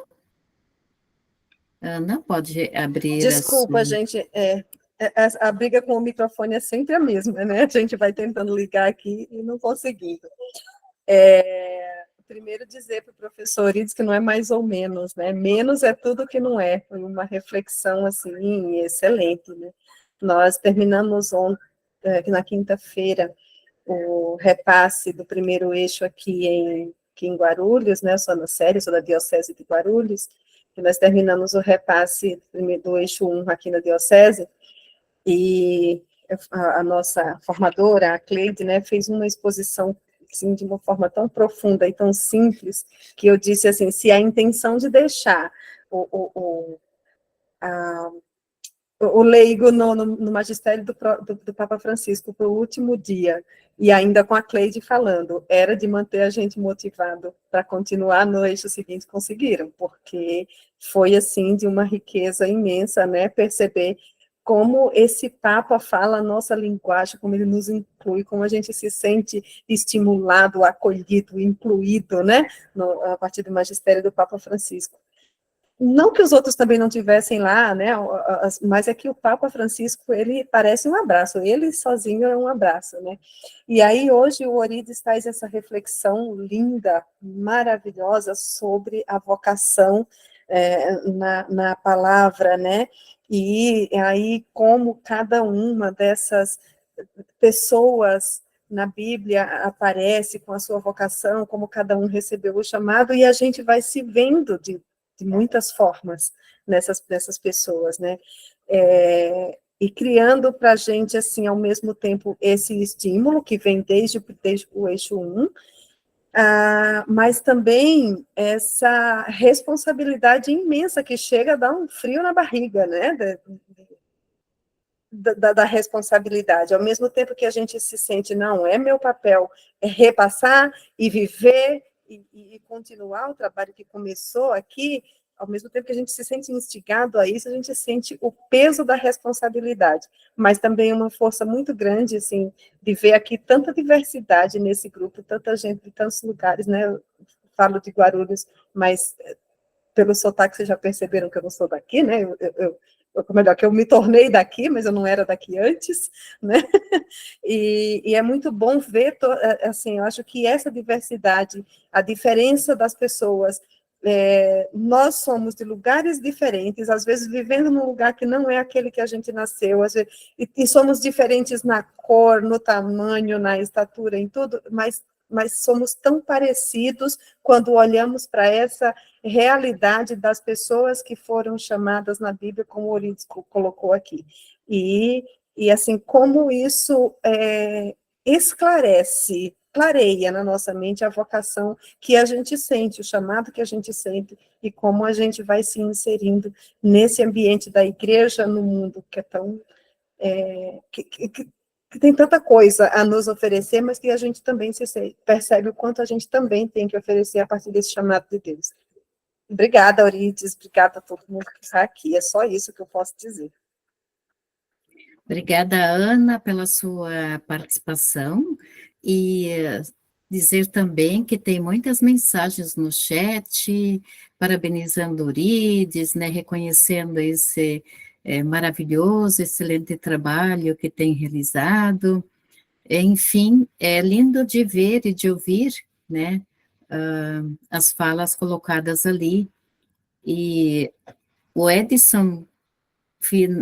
Ana, pode abrir a Desculpa, sua... gente, a briga com o microfone é sempre a mesma, né? A gente vai tentando ligar aqui e não conseguindo. Primeiro dizer para o professor Ides que não é mais ou menos, né? Menos é tudo que não é. Foi uma reflexão, assim, excelente, né? Nós terminamos na quinta-feira, o repasse do primeiro eixo aqui em Guarulhos, né? Eu sou Ana Célia, sou da Diocese de Guarulhos, e nós terminamos o repasse do eixo 1 aqui na Diocese, e a nossa formadora, a Cleide, né, fez uma exposição assim, de uma forma tão profunda e tão simples, que eu disse assim, se a intenção de deixar o leigo no magistério do Papa Francisco para o último dia, e ainda com a Cleide falando, era de manter a gente motivado para continuar no eixo seguinte, conseguiram, porque foi, assim, de uma riqueza imensa, né, perceber como esse Papa fala a nossa linguagem, como ele nos inclui, como a gente se sente estimulado, acolhido, incluído, né, a partir do magistério do Papa Francisco. Não que os outros também não tivessem lá, né, mas é que o Papa Francisco, ele parece um abraço, ele sozinho é um abraço, né, e aí hoje o Orides traz essa reflexão linda, maravilhosa, sobre a vocação na palavra, né, e aí como cada uma dessas pessoas na Bíblia aparece com a sua vocação, como cada um recebeu o chamado, e a gente vai se vendo de muitas formas nessas pessoas, né? E criando para a gente, assim, ao mesmo tempo, esse estímulo que vem desde o eixo 1, mas também essa responsabilidade imensa que chega a dar um frio na barriga, né? Da responsabilidade, ao mesmo tempo que a gente se sente, não, é meu papel repassar e viver e continuar o trabalho que começou aqui, ao mesmo tempo que a gente se sente instigado a isso, a gente sente o peso da responsabilidade, mas também uma força muito grande, assim, de ver aqui tanta diversidade nesse grupo, tanta gente de tantos lugares, né, eu falo de Guarulhos, mas pelo sotaque vocês já perceberam que eu não sou daqui, né, melhor, que eu me tornei daqui, mas eu não era daqui antes, né, e é muito bom ver, assim, eu acho que essa diversidade, a diferença das pessoas, nós somos de lugares diferentes, às vezes vivendo num lugar que não é aquele que a gente nasceu, às vezes, e somos diferentes na cor, no tamanho, na estatura, em tudo, mas somos tão parecidos quando olhamos para essa realidade das pessoas que foram chamadas na Bíblia, como o Orides colocou aqui. E assim, como isso esclarece, clareia na nossa mente a vocação que a gente sente, o chamado que a gente sente, e como a gente vai se inserindo nesse ambiente da igreja no mundo, que é tão... que tem tanta coisa a nos oferecer, mas que a gente também percebe o quanto a gente também tem que oferecer a partir desse chamado de Deus. Obrigada, Orides, obrigada a todo mundo que está aqui, é só isso que eu posso dizer. Obrigada, Ana, pela sua participação, e dizer também que tem muitas mensagens no chat, parabenizando Orides, né, reconhecendo esse maravilhoso, excelente trabalho que tem realizado. Enfim, é lindo de ver e de ouvir, né, as falas colocadas ali, e o Edson,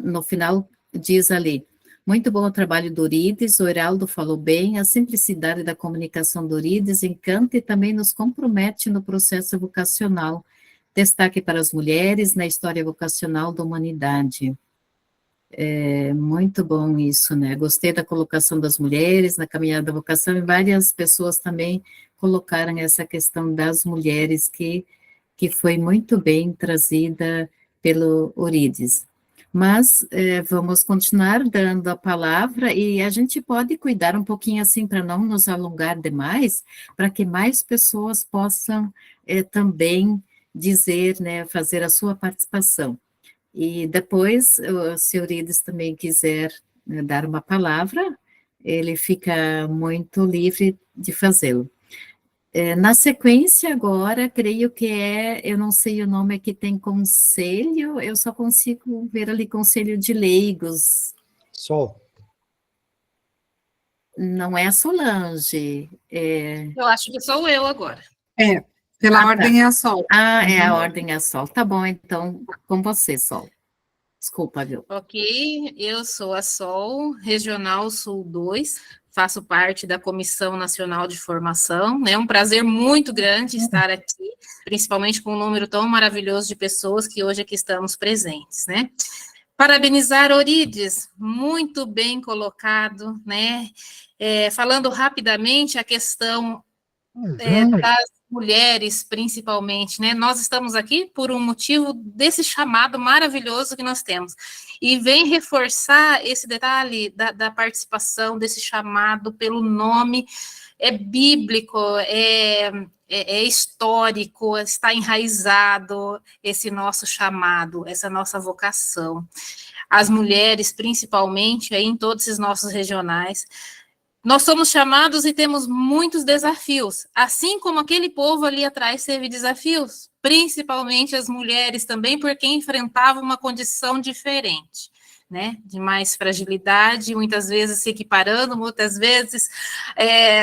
no final, diz ali, muito bom o trabalho do Orides, o Heraldo falou bem, a simplicidade da comunicação do Orides encanta e também nos compromete no processo vocacional. Destaque para as mulheres na história vocacional da humanidade. É muito bom isso, né? Gostei da colocação das mulheres na caminhada da vocação, e várias pessoas também colocaram essa questão das mulheres que foi muito bem trazida pelo Orides. Mas vamos continuar dando a palavra e a gente pode cuidar um pouquinho assim para não nos alongar demais, para que mais pessoas possam também dizer, né, fazer a sua participação. E depois, se o Eurides também quiser dar uma palavra, ele fica muito livre de fazê-lo. Na sequência, agora, creio que eu não sei o nome que tem conselho, eu só consigo ver ali conselho de leigos. Sol. Não é a Solange. Eu acho que sou eu agora. Pela ordem é a Sol. É a ordem é Sol. Tá bom, então, com você, Sol. Desculpa, viu? Ok, eu sou a Sol, Regional Sul 2, faço parte da Comissão Nacional de Formação, né? É um prazer muito grande estar aqui, principalmente com um número tão maravilhoso de pessoas que hoje aqui estamos presentes, né? Parabenizar Eurides, muito bem colocado, né? Falando rapidamente a questão das mulheres, principalmente, né? Nós estamos aqui por um motivo desse chamado maravilhoso que nós temos. E vem reforçar esse detalhe da participação, desse chamado pelo nome, bíblico, histórico, está enraizado esse nosso chamado, essa nossa vocação. As mulheres, principalmente, aí em todos esses nossos regionais, nós somos chamados e temos muitos desafios, assim como aquele povo ali atrás teve desafios, principalmente as mulheres também, porque enfrentavam uma condição diferente, né, de mais fragilidade, muitas vezes se equiparando, muitas vezes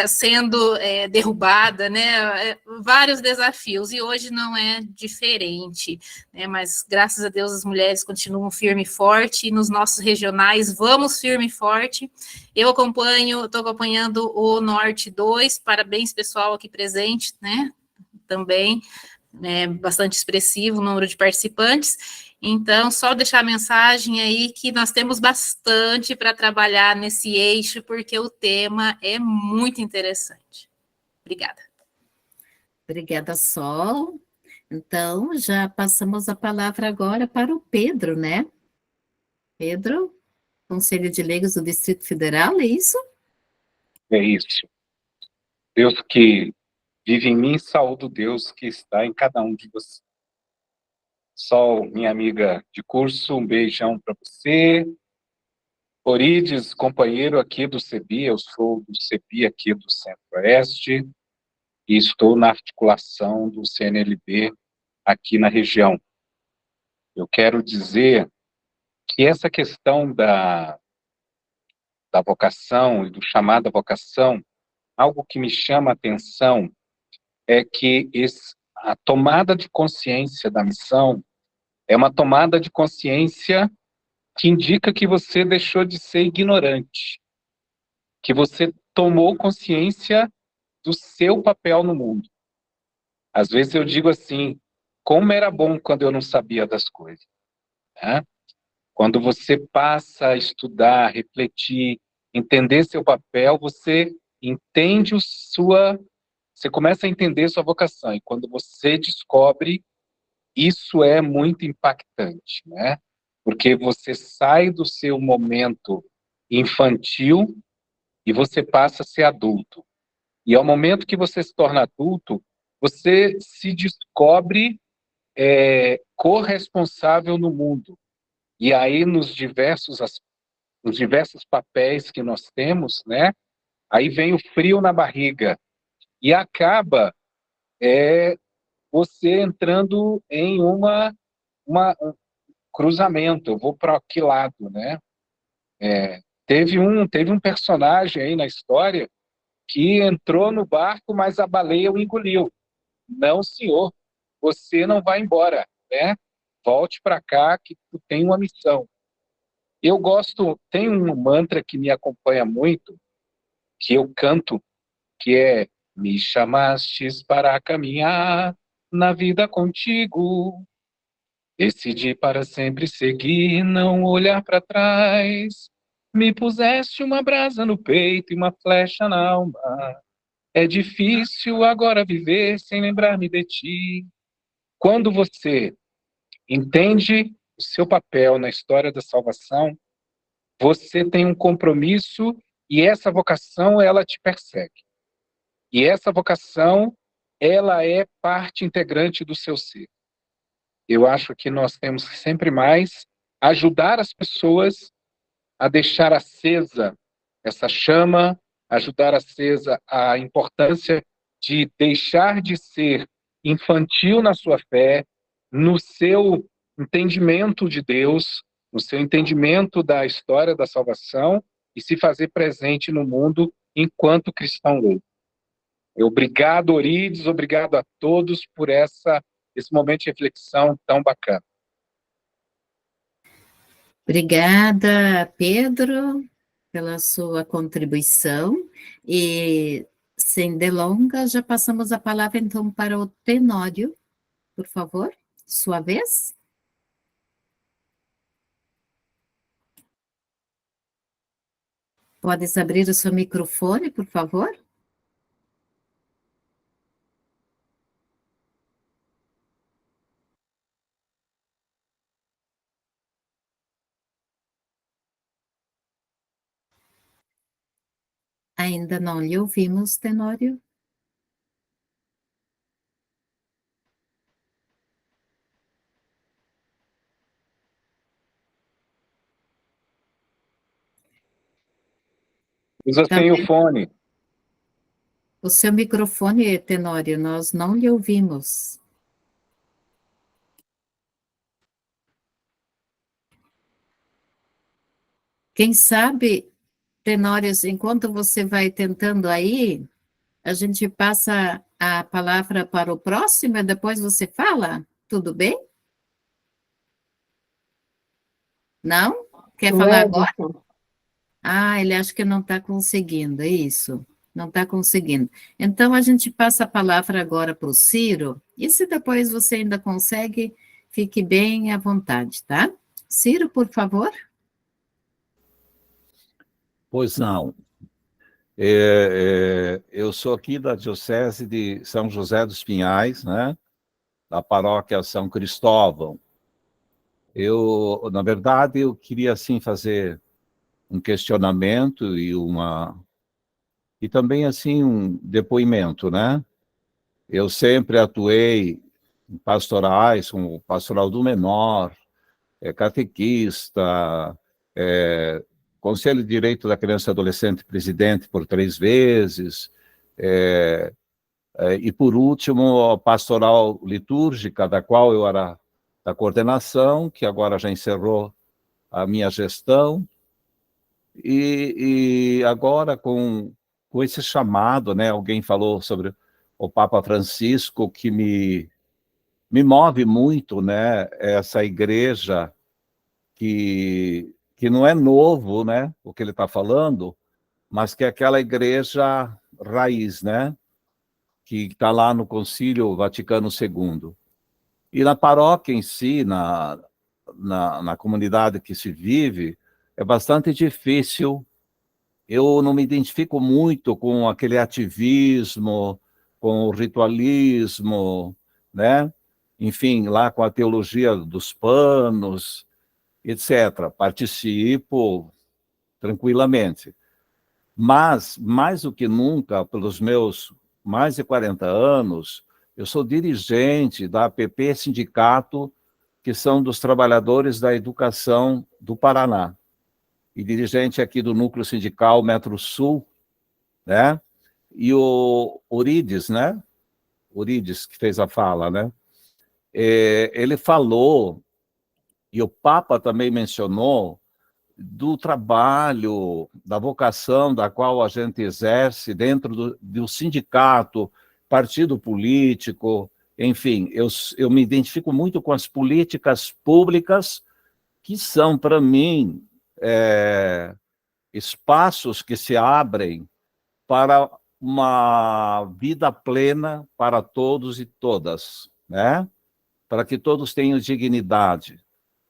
sendo derrubada, né, vários desafios, e hoje não é diferente, né, mas graças a Deus as mulheres continuam firme e forte, e nos nossos regionais vamos firme e forte. Eu estou acompanhando o Norte 2, parabéns pessoal aqui presente, né, também, bastante expressivo o número de participantes. Então, só deixar a mensagem aí que nós temos bastante para trabalhar nesse eixo, porque o tema é muito interessante. Obrigada. Obrigada, Sol. Então, já passamos a palavra agora para o Pedro, né? Pedro, Conselho de Leigos do Distrito Federal, é isso? É isso. Deus que vive em mim, saúdo Deus que está em cada um de vocês. Sol, minha amiga de curso, um beijão para você. Eurides, companheiro aqui do CEBI, eu sou do CEBI aqui do Centro-Oeste e estou na articulação do CNLB aqui na região. Eu quero dizer que essa questão da vocação e do chamado à vocação, algo que me chama a atenção é que a tomada de consciência da missão é uma tomada de consciência que indica que você deixou de ser ignorante, que você tomou consciência do seu papel no mundo. Às vezes eu digo assim, como era bom quando eu não sabia das coisas, né? Quando você passa a estudar, refletir, entender seu papel, você entende você começa a entender sua vocação, e quando você descobre, isso é muito impactante, né? Porque você sai do seu momento infantil e você passa a ser adulto. E ao momento que você se torna adulto, você se descobre corresponsável no mundo. E aí, nos diversos papéis que nós temos, né? Aí vem o frio na barriga. E acaba você entrando em um cruzamento. Eu vou para que lado, né? Teve um personagem aí na história que entrou no barco, mas a baleia o engoliu. Não, senhor, você não vai embora, né? Volte para cá que tu tem uma missão. Tem um mantra que me acompanha muito, que eu canto, que é: me chamastes para caminhar na vida contigo, decidi para sempre seguir, não olhar para trás, me puseste uma brasa no peito e uma flecha na alma, é difícil agora viver sem lembrar-me de ti. Quando você entende o seu papel na história da salvação, você tem um compromisso e essa vocação, ela te persegue. E essa vocação, ela é parte integrante do seu ser. Eu acho que nós temos que sempre mais ajudar as pessoas a deixar acesa essa chama, ajudar acesa a importância de deixar de ser infantil na sua fé, no seu entendimento de Deus, no seu entendimento da história da salvação e se fazer presente no mundo enquanto cristão leigo. Obrigado, Orides, obrigado a todos por esse momento de reflexão tão bacana. Obrigada, Pedro, pela sua contribuição. E, sem delongas, já passamos a palavra, então, para o Tenório. Por favor, sua vez. Podes abrir o seu microfone, por favor? Ainda não lhe ouvimos, Tenório. Usa sem o fone. O seu microfone, Tenório, nós não lhe ouvimos. Quem sabe, Tenório, enquanto você vai tentando aí, a gente passa a palavra para o próximo e depois você fala? Tudo bem? Não? Quer falar agora? Ah, ele acha que não está conseguindo, é isso. Não está conseguindo. Então, a gente passa a palavra agora para o Ciro, e se depois você ainda consegue, fique bem à vontade, tá? Ciro, por favor. Pois não. Eu sou aqui da Diocese de São José dos Pinhais, né? Da paróquia São Cristóvão. Na verdade, eu queria, assim, fazer um questionamento e também, assim, um depoimento, né? Eu sempre atuei em pastorais, como pastoral do menor, catequista, Conselho de Direito da Criança e Adolescente, presidente por 3 vezes, e, por último, a pastoral litúrgica, da qual eu era da coordenação, que agora já encerrou a minha gestão, e agora com esse chamado, né, alguém falou sobre o Papa Francisco, que me move muito, né, essa igreja que não é novo, né, o que ele está falando, mas que é aquela igreja raiz, né, que está lá no Concílio Vaticano II. E na paróquia em si, na comunidade que se vive, é bastante difícil. Eu não me identifico muito com aquele ativismo, com o ritualismo, né? Enfim, lá com a teologia dos panos, etc. Participo tranquilamente. Mas, mais do que nunca, pelos meus mais de 40 anos, eu sou dirigente da APP Sindicato, que são dos trabalhadores da educação do Paraná, e dirigente aqui do Núcleo Sindical Metro Sul, né? E o Orides, né? Orides, que fez a fala, né? Ele falou, e o Papa também mencionou, do trabalho, da vocação da qual a gente exerce dentro do sindicato, partido político, enfim, eu me identifico muito com as políticas públicas que são, para mim, espaços que se abrem para uma vida plena para todos e todas, né? Para que todos tenham dignidade.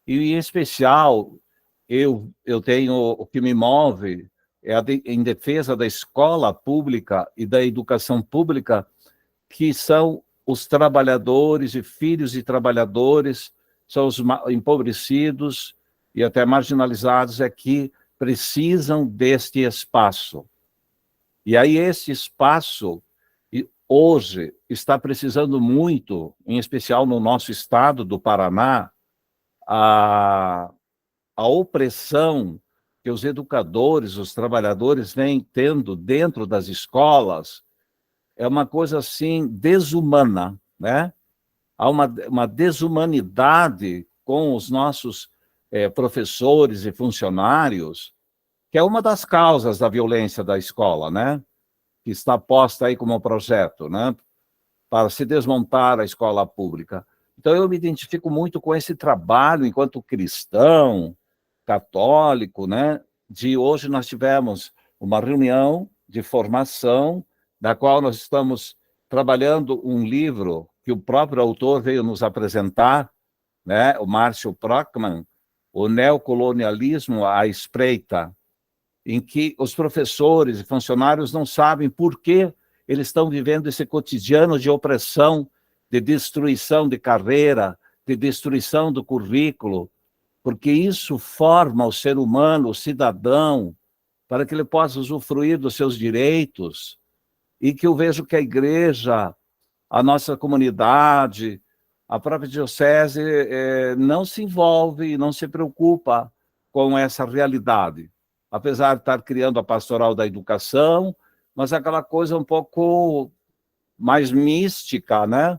E, em especial, eu tenho, o que me move é em defesa da escola pública e da educação pública, que são os trabalhadores e filhos de trabalhadores, são os empobrecidos e até marginalizados é que precisam deste espaço. E aí esse espaço, hoje, está precisando muito, em especial no nosso estado do Paraná, a opressão que os educadores, os trabalhadores vêm tendo dentro das escolas é uma coisa, assim, desumana, né? Há uma desumanidade com os nossos professores e funcionários, que é uma das causas da violência da escola, né? Que está posta aí como projeto, né? Para se desmontar a escola pública. Então, eu me identifico muito com esse trabalho, enquanto cristão, católico, né? De hoje nós tivemos uma reunião de formação, da qual nós estamos trabalhando um livro que o próprio autor veio nos apresentar, né? O Márcio Prockmann, O Neocolonialismo à Espreita, em que os professores e funcionários não sabem por que eles estão vivendo esse cotidiano de opressão, de destruição de carreira, de destruição do currículo, porque isso forma o ser humano, o cidadão, para que ele possa usufruir dos seus direitos, e que eu vejo que a igreja, a nossa comunidade, a própria diocese não se envolve, não se preocupa com essa realidade, apesar de estar criando a pastoral da educação, mas aquela coisa um pouco mais mística, né?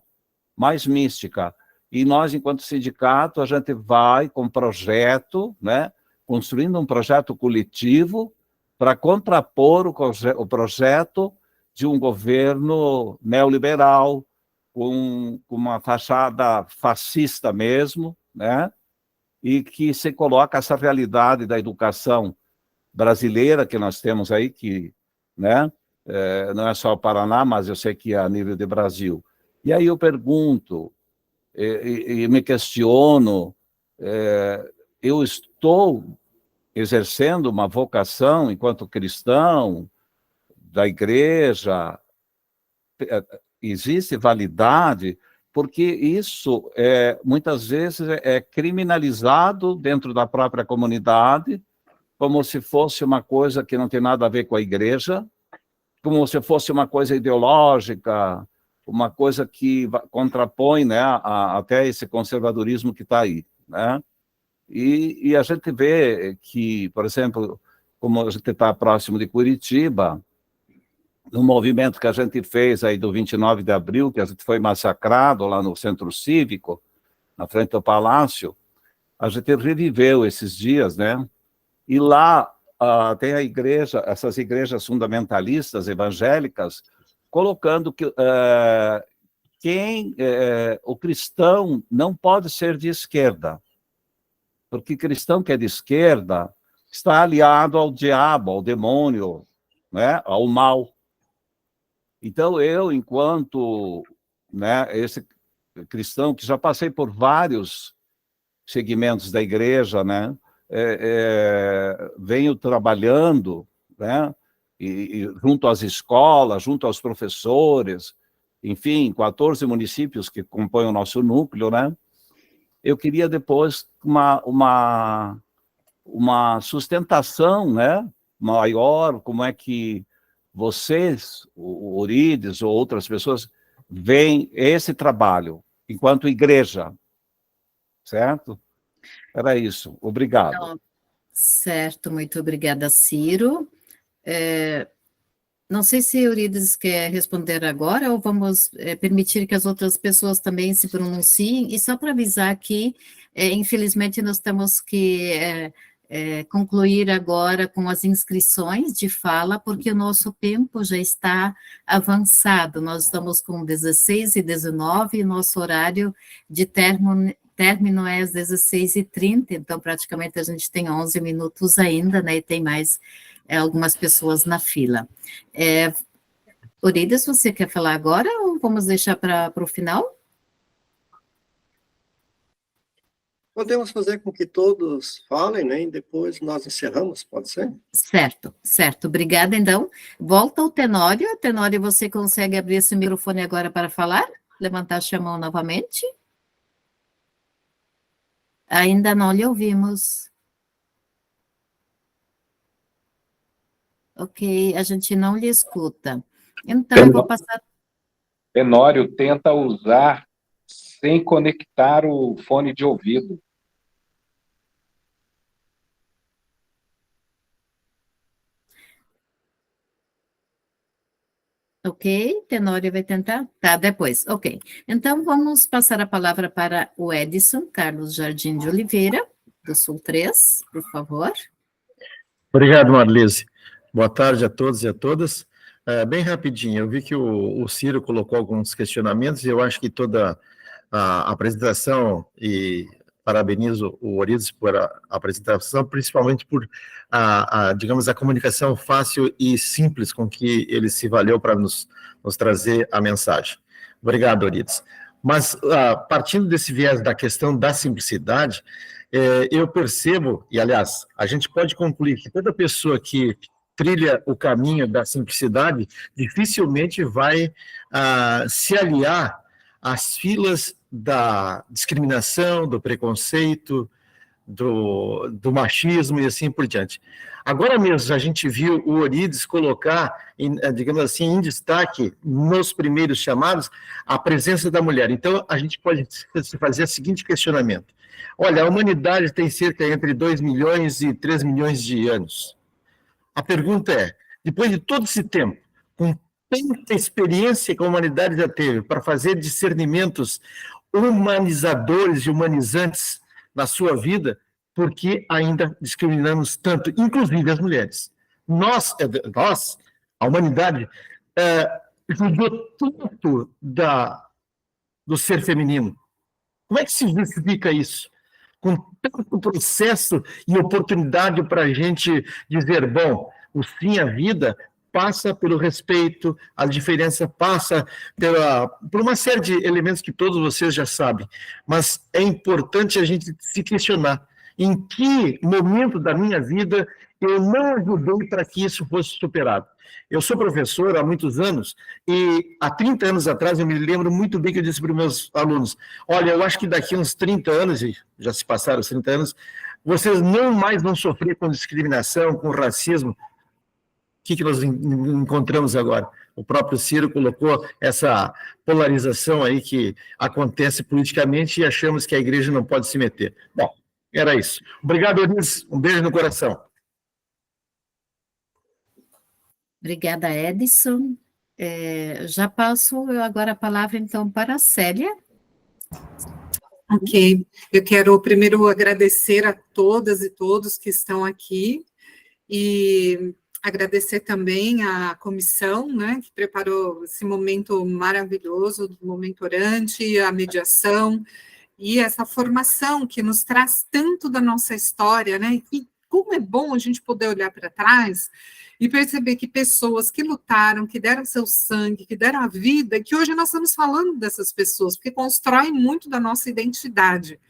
Mais mística. E nós, enquanto sindicato, a gente vai com projeto, né? Construindo um projeto coletivo para contrapor o projeto de um governo neoliberal, com uma fachada fascista mesmo, né? E que se coloca essa realidade da educação brasileira que nós temos aí, que, né? Não é só o Paraná, mas eu sei que é a nível de Brasil. E aí eu pergunto, e me questiono, eu estou exercendo uma vocação enquanto cristão da igreja, existe validade, porque isso muitas vezes é criminalizado dentro da própria comunidade, como se fosse uma coisa que não tem nada a ver com a igreja, como se fosse uma coisa ideológica, uma coisa que contrapõe, né, até esse conservadorismo que está aí, né? E a gente vê que, por exemplo, como a gente está próximo de Curitiba, no movimento que a gente fez aí do 29 de abril, que a gente foi massacrado lá no Centro Cívico, na frente do Palácio, a gente reviveu esses dias, né? E lá tem a igreja, essas igrejas fundamentalistas evangélicas, colocando que o cristão não pode ser de esquerda, porque cristão que é de esquerda está aliado ao diabo, ao demônio, né, ao mal. Então, eu, enquanto, né, esse cristão que já passei por vários segmentos da igreja, né, venho trabalhando, né, e junto às escolas, junto aos professores, enfim, 14 municípios que compõem o nosso núcleo, né, eu queria depois uma sustentação, né, maior, como é que vocês, o Eurides ou outras pessoas, veem esse trabalho enquanto igreja, certo? Era isso. Obrigado. Então, certo, muito obrigada, Ciro. Não sei se Eurides quer responder agora ou vamos permitir que as outras pessoas também se pronunciem. E só para avisar aqui, infelizmente nós temos que concluir agora com as inscrições de fala, porque o nosso tempo já está avançado. Nós estamos com 16h19 e nosso horário de término é às 16h30, então praticamente a gente tem 11 minutos ainda, né, e tem mais algumas pessoas na fila. Eurides, você quer falar agora ou vamos deixar para o final? Podemos fazer com que todos falem, né, e depois nós encerramos, pode ser? Certo, certo. Obrigada, então. Volta ao Tenório. Tenório, você consegue abrir esse microfone agora para falar? Levantar a mão novamente. Ainda não lhe ouvimos. Ok, a gente não lhe escuta. Então, eu vou passar... Tenório, tenta usar sem conectar o fone de ouvido. Ok, Tenório vai tentar? Tá, depois, ok. Então, vamos passar a palavra para o Edson Carlos Jardim de Oliveira, do Sul 3, por favor. Obrigado, Marlise. Boa tarde a todos e a todas. Bem rapidinho, eu vi que o Ciro colocou alguns questionamentos e eu acho que toda a apresentação, e parabenizo o Orides por a apresentação, principalmente por, digamos, a comunicação fácil e simples com que ele se valeu para nos trazer a mensagem. Obrigado, Orides. Mas, partindo desse viés da questão da simplicidade, eu percebo, e aliás, a gente pode concluir que toda pessoa que trilha o caminho da simplicidade dificilmente vai se aliar às filas da discriminação, do preconceito, do machismo e assim por diante. Agora mesmo a gente viu o Orides colocar, digamos assim, em destaque, nos primeiros chamados, a presença da mulher. Então, a gente pode se fazer o seguinte questionamento. Olha, a humanidade tem cerca entre 2 milhões e 3 milhões de anos. A pergunta é, depois de todo esse tempo, com tanta experiência que a humanidade já teve para fazer discernimentos humanizadores e humanizantes na sua vida, por que ainda discriminamos tanto, inclusive as mulheres? Nós, a humanidade, julgou tanto do ser feminino. Como é que se justifica isso? Com tanto processo e oportunidade para a gente dizer, bom, o sim à vida passa pelo respeito, a diferença passa por uma série de elementos que todos vocês já sabem, mas é importante a gente se questionar em que momento da minha vida eu não ajudei para que isso fosse superado. Eu sou professor há muitos anos e há 30 anos atrás eu me lembro muito bem que eu disse para os meus alunos, olha, eu acho que daqui a uns 30 anos, e já se passaram os 30 anos, vocês não mais vão sofrer com discriminação, com racismo. O que nós encontramos agora? O próprio Ciro colocou essa polarização aí que acontece politicamente e achamos que a igreja não pode se meter. Bom, era isso. Obrigado, Eunice. Um beijo no coração. Obrigada, Edson. Já passo agora a palavra, então, para a Célia. Ok. Eu quero primeiro agradecer a todas e todos que estão aqui e agradecer também à comissão, né, que preparou esse momento maravilhoso, do momento orante, a mediação e essa formação que nos traz tanto da nossa história, né, e como é bom a gente poder olhar para trás e perceber que pessoas que lutaram, que deram seu sangue, que deram a vida, que hoje nós estamos falando dessas pessoas, porque constroem muito da nossa identidade.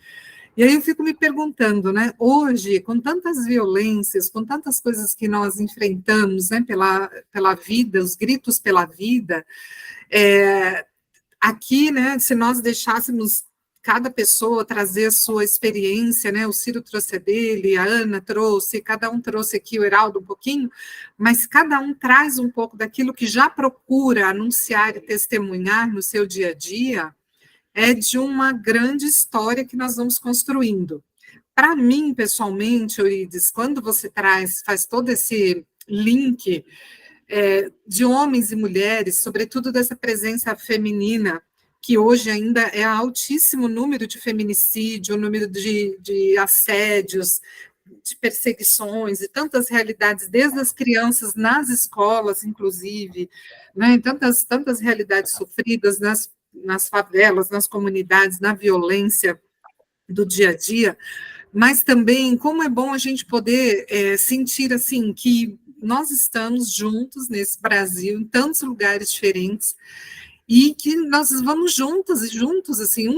E aí eu fico me perguntando, né, hoje, com tantas violências, com tantas coisas que nós enfrentamos, né, pela vida, os gritos pela vida, aqui, né, se nós deixássemos cada pessoa trazer a sua experiência, né, o Ciro trouxe a dele, a Ana trouxe, cada um trouxe aqui, o Heraldo um pouquinho, mas cada um traz um pouco daquilo que já procura anunciar e testemunhar no seu dia a dia, é de uma grande história que nós vamos construindo. Para mim, pessoalmente, Eurides, quando você faz todo esse link de homens e mulheres, sobretudo dessa presença feminina, que hoje ainda é altíssimo número de feminicídio, o número de assédios, de perseguições e tantas realidades, desde as crianças nas escolas, inclusive, né, tantas realidades sofridas nas favelas, nas comunidades, na violência do dia a dia, mas também como é bom a gente poder sentir assim que nós estamos juntos nesse Brasil, em tantos lugares diferentes, e que nós vamos juntas e juntos, assim,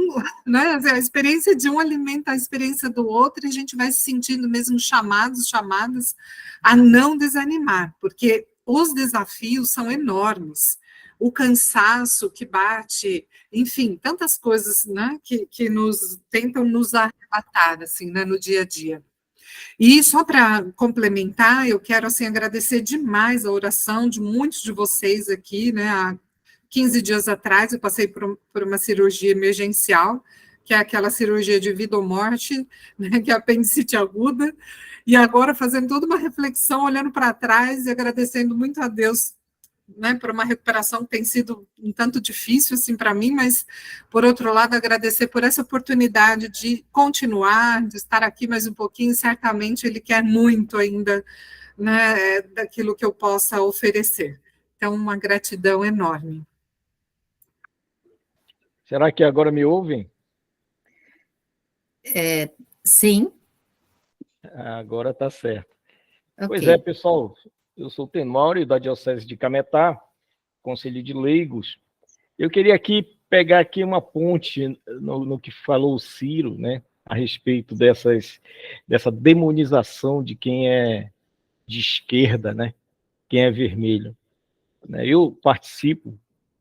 né, a experiência de um alimenta a experiência do outro, e a gente vai se sentindo mesmo chamadas a não desanimar, porque os desafios são enormes. o cansaço que bate, enfim, tantas coisas, né, que nos tentam nos arrebatar, assim, né, no dia a dia. E só para complementar, eu quero, assim, agradecer demais a oração de muitos de vocês aqui, né, há 15 dias atrás eu passei por uma cirurgia emergencial, que é aquela cirurgia de vida ou morte, né, que é a apendicite aguda, e agora fazendo toda uma reflexão, olhando para trás e agradecendo muito a Deus, né, por uma recuperação que tem sido um tanto difícil assim para mim, mas por outro lado agradecer por essa oportunidade de continuar, de estar aqui mais um pouquinho. Certamente Ele quer muito ainda, né, daquilo que eu possa oferecer. Então, uma gratidão enorme. Será que agora me ouvem? Sim. Agora está certo. Okay. Pois é, pessoal, eu sou o Tenório da Diocese de Cametá, Conselho de Leigos. Eu queria aqui pegar aqui uma ponte no que falou o Ciro, né, a respeito dessa demonização de quem é de esquerda, né, quem é vermelho. Eu participo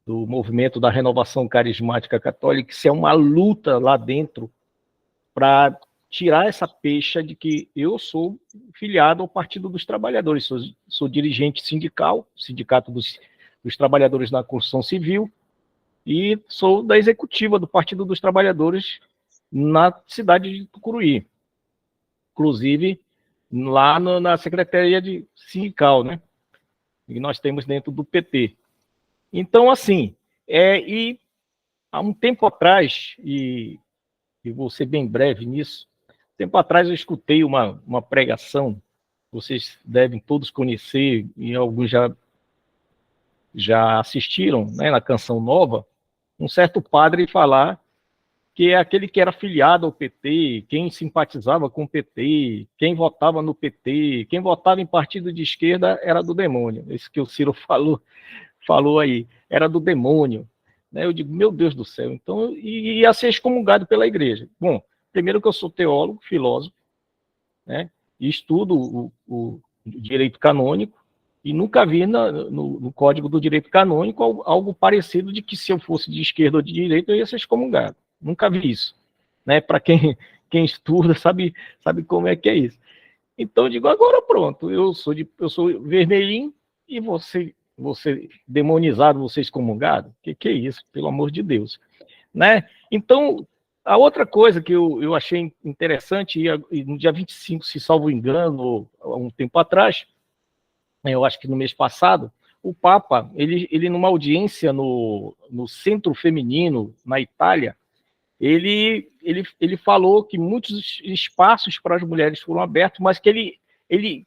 do movimento da Renovação Carismática Católica, isso é uma luta lá dentro para tirar essa pecha de que eu sou filiado ao Partido dos Trabalhadores, sou dirigente sindical, Sindicato dos Trabalhadores na Construção Civil, e sou da executiva do Partido dos Trabalhadores na cidade de Tucuruí, inclusive lá na Secretaria de Sindical, né? E nós temos dentro do PT. Então, assim, e há um tempo atrás, e vou ser bem breve nisso, tempo atrás eu escutei uma pregação, vocês devem todos conhecer, e alguns já assistiram, né, na Canção Nova, um certo padre falar que é aquele que era filiado ao PT, quem simpatizava com o PT, quem votava no PT, quem votava em partido de esquerda era do demônio. Isso que o Ciro falou aí, era do demônio. Eu digo, meu Deus do céu, então ia ser excomungado pela igreja. Bom, primeiro que eu sou teólogo, filósofo, né, e estudo o direito canônico, e nunca vi no Código do Direito Canônico algo parecido de que se eu fosse de esquerda ou de direita eu ia ser excomungado. Nunca vi isso. Né? Para quem estuda sabe como é que é isso. Então eu digo, agora pronto, eu sou vermelhinho e você demonizado, você excomungado? Que é isso, pelo amor de Deus. Né? Então, a outra coisa que eu achei interessante, e no dia 25, se salvo engano, há um tempo atrás, eu acho que no mês passado, o Papa, ele numa audiência no Centro Feminino, na Itália, ele falou que muitos espaços para as mulheres foram abertos, mas que ele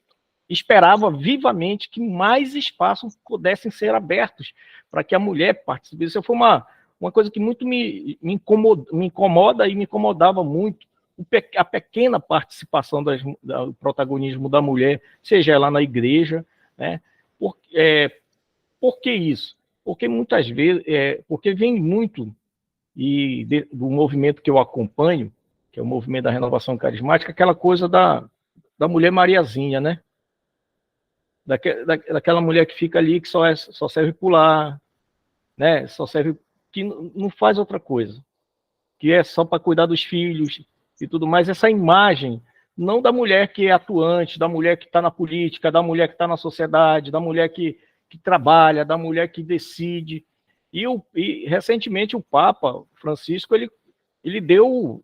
esperava vivamente que mais espaços pudessem ser abertos para que a mulher participe. Isso foi uma coisa que muito me incomoda e me incomodava muito, a pequena participação do protagonismo da mulher, seja ela na igreja, né? Por que isso? Porque muitas vezes, porque vem muito do movimento que eu acompanho, que é o movimento da Renovação Carismática, aquela coisa da mulher Mariazinha, né? Daquela mulher que fica ali, que só serve pular, né? Só serve, que não faz outra coisa, que é só para cuidar dos filhos e tudo mais. Essa imagem, não da mulher que é atuante, da mulher que está na política, da mulher que está na sociedade, da mulher que trabalha, da mulher que decide. E recentemente o Papa Francisco ele deu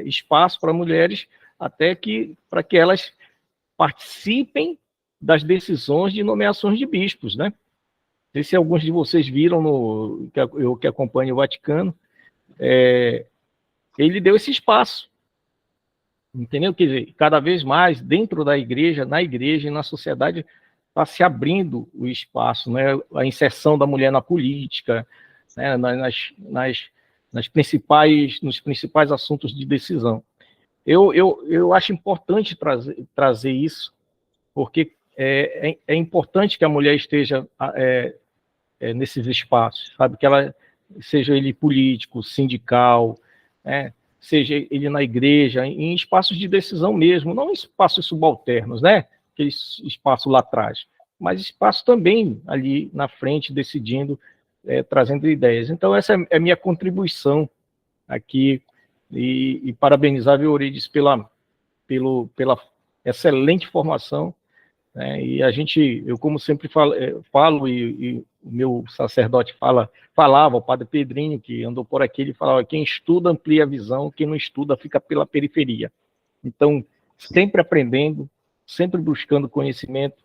espaço para mulheres até para que elas participem das decisões de nomeações de bispos, né? Não sei se alguns de vocês viram eu que acompanho o Vaticano, ele deu esse espaço. Entendeu? Quer dizer, cada vez mais, dentro da igreja, na igreja e na sociedade, está se abrindo o espaço, né? A inserção da mulher na política, né? nos principais assuntos de decisão. Eu acho importante trazer isso, porque é importante que a mulher esteja nesses espaços, sabe? Que ela seja ele político, sindical, né? Seja ele na igreja, em espaços de decisão mesmo, não em espaços subalternos, né? Aquele espaço lá atrás, mas espaço também ali na frente, decidindo trazendo ideias. Então, essa é a minha contribuição aqui, e parabenizar a Eurides pela excelente formação, né? E eu como sempre falo e o meu sacerdote falava, o padre Pedrinho, que andou por aqui, ele falava: quem estuda amplia a visão, quem não estuda fica pela periferia. Então, sempre aprendendo, sempre buscando conhecimento,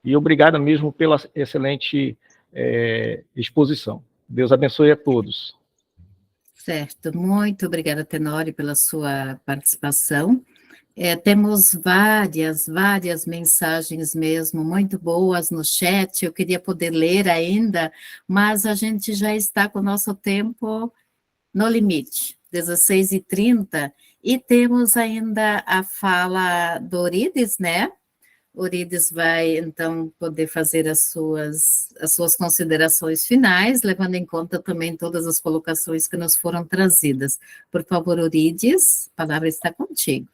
e obrigado mesmo pela excelente exposição. Deus abençoe a todos. Certo, muito obrigada, Tenório, pela sua participação. Temos várias mensagens mesmo, muito boas no chat, eu queria poder ler ainda, mas a gente já está com o nosso tempo no limite, 16h30, e temos ainda a fala do Eurides, né? O Eurides vai, então, poder fazer as suas considerações finais, levando em conta também todas as colocações que nos foram trazidas. Por favor, Eurides, a palavra está contigo.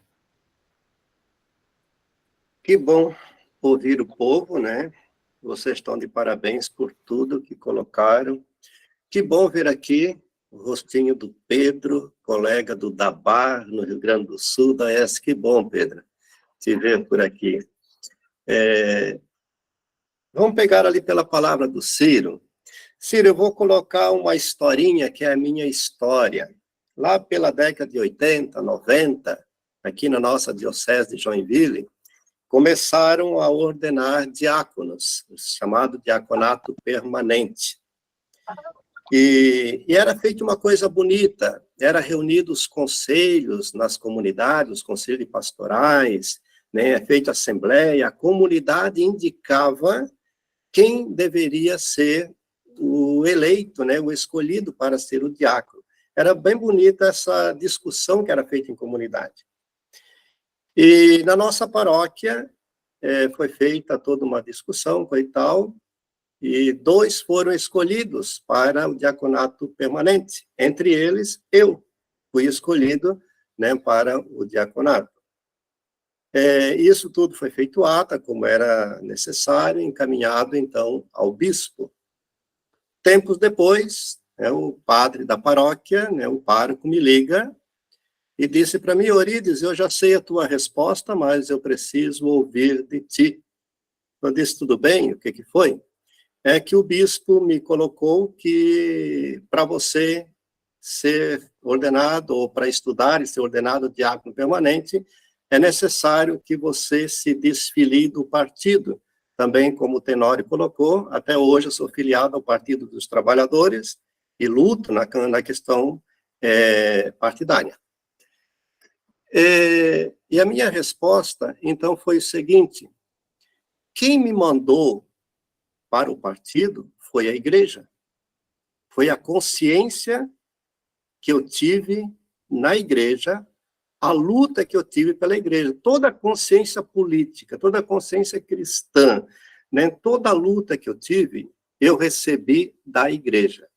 Que bom ouvir o povo, né? Vocês estão de parabéns por tudo que colocaram. Que bom ver aqui o rostinho do Pedro, colega do Dabar, no Rio Grande do Sul, da ES. Que bom, Pedro, te ver por aqui. Vamos pegar ali pela palavra do Ciro. Ciro, eu vou colocar uma historinha que é a minha história. Lá pela década de 80, 90, aqui na nossa diocese de Joinville, começaram a ordenar diáconos, chamado diaconato permanente. E era feita uma coisa bonita, era reunido os conselhos nas comunidades, os conselhos pastorais, né, feita assembleia, a comunidade indicava quem deveria ser o eleito, né, o escolhido para ser o diácono. Era bem bonita essa discussão que era feita em comunidade. E na nossa paróquia foi feita toda uma discussão e tal, e 2 foram escolhidos para o diaconato permanente. Entre eles, eu fui escolhido, né, para o diaconato. Isso tudo foi feito ata, como era necessário, encaminhado, então, ao bispo. Tempos depois, o padre da paróquia, né, o pároco, me liga e disse para mim: Eurides, eu já sei a tua resposta, mas eu preciso ouvir de ti. Eu disse: tudo bem, o que foi? É que o bispo me colocou que para você ser ordenado, ou para estudar e ser ordenado diácono permanente, é necessário que você se desfilie do partido. Também, como o Tenório colocou, até hoje eu sou filiado ao Partido dos Trabalhadores e luto na questão partidária. E a minha resposta, então, foi o seguinte: quem me mandou para o partido foi a igreja. Foi a consciência que eu tive na igreja, a luta que eu tive pela igreja. Toda a consciência política, toda a consciência cristã, né, toda a luta que eu tive, eu recebi da igreja.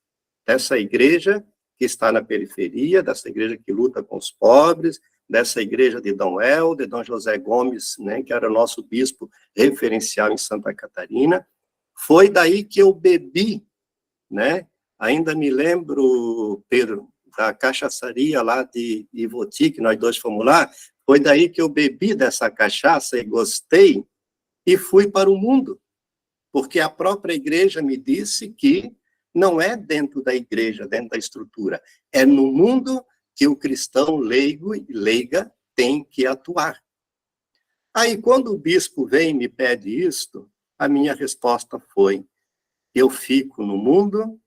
Dessa igreja que está na periferia, dessa igreja que luta com os pobres, dessa igreja de Dom Helder, de Dom José Gomes, né, que era o nosso bispo referencial em Santa Catarina. Foi daí que eu bebi, né? Ainda me lembro, Pedro, da cachaçaria lá de Ivoti, que nós 2 fomos lá. Foi daí que eu bebi dessa cachaça e gostei, e fui para o mundo, porque a própria igreja me disse que não é dentro da igreja, dentro da estrutura, é no mundo que o cristão leigo e leiga tem que atuar. Aí, quando o bispo vem e me pede isto, a minha resposta foi: eu fico no mundo,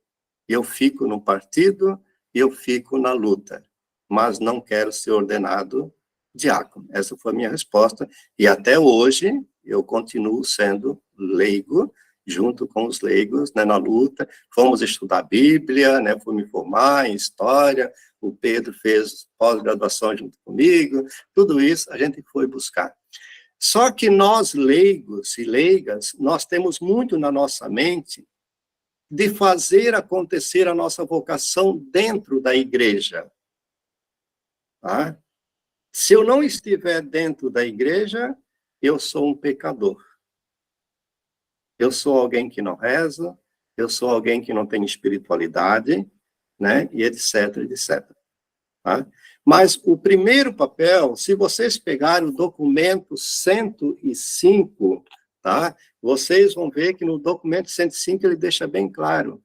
eu fico no partido, eu fico na luta, mas não quero ser ordenado diácono. Essa foi a minha resposta, e até hoje eu continuo sendo leigo, junto com os leigos, né, na luta. Fomos estudar a Bíblia, né, fui me formar em História, o Pedro fez pós-graduação junto comigo, tudo isso a gente foi buscar. Só que nós, leigos e leigas, nós temos muito na nossa mente de fazer acontecer a nossa vocação dentro da igreja. Tá? Se eu não estiver dentro da igreja, eu sou um pecador. Eu sou alguém que não reza, eu sou alguém que não tem espiritualidade, né, e etc, etc. Tá? Mas o primeiro papel, se vocês pegarem o documento 105, tá, vocês vão ver que no documento 105 ele deixa bem claro,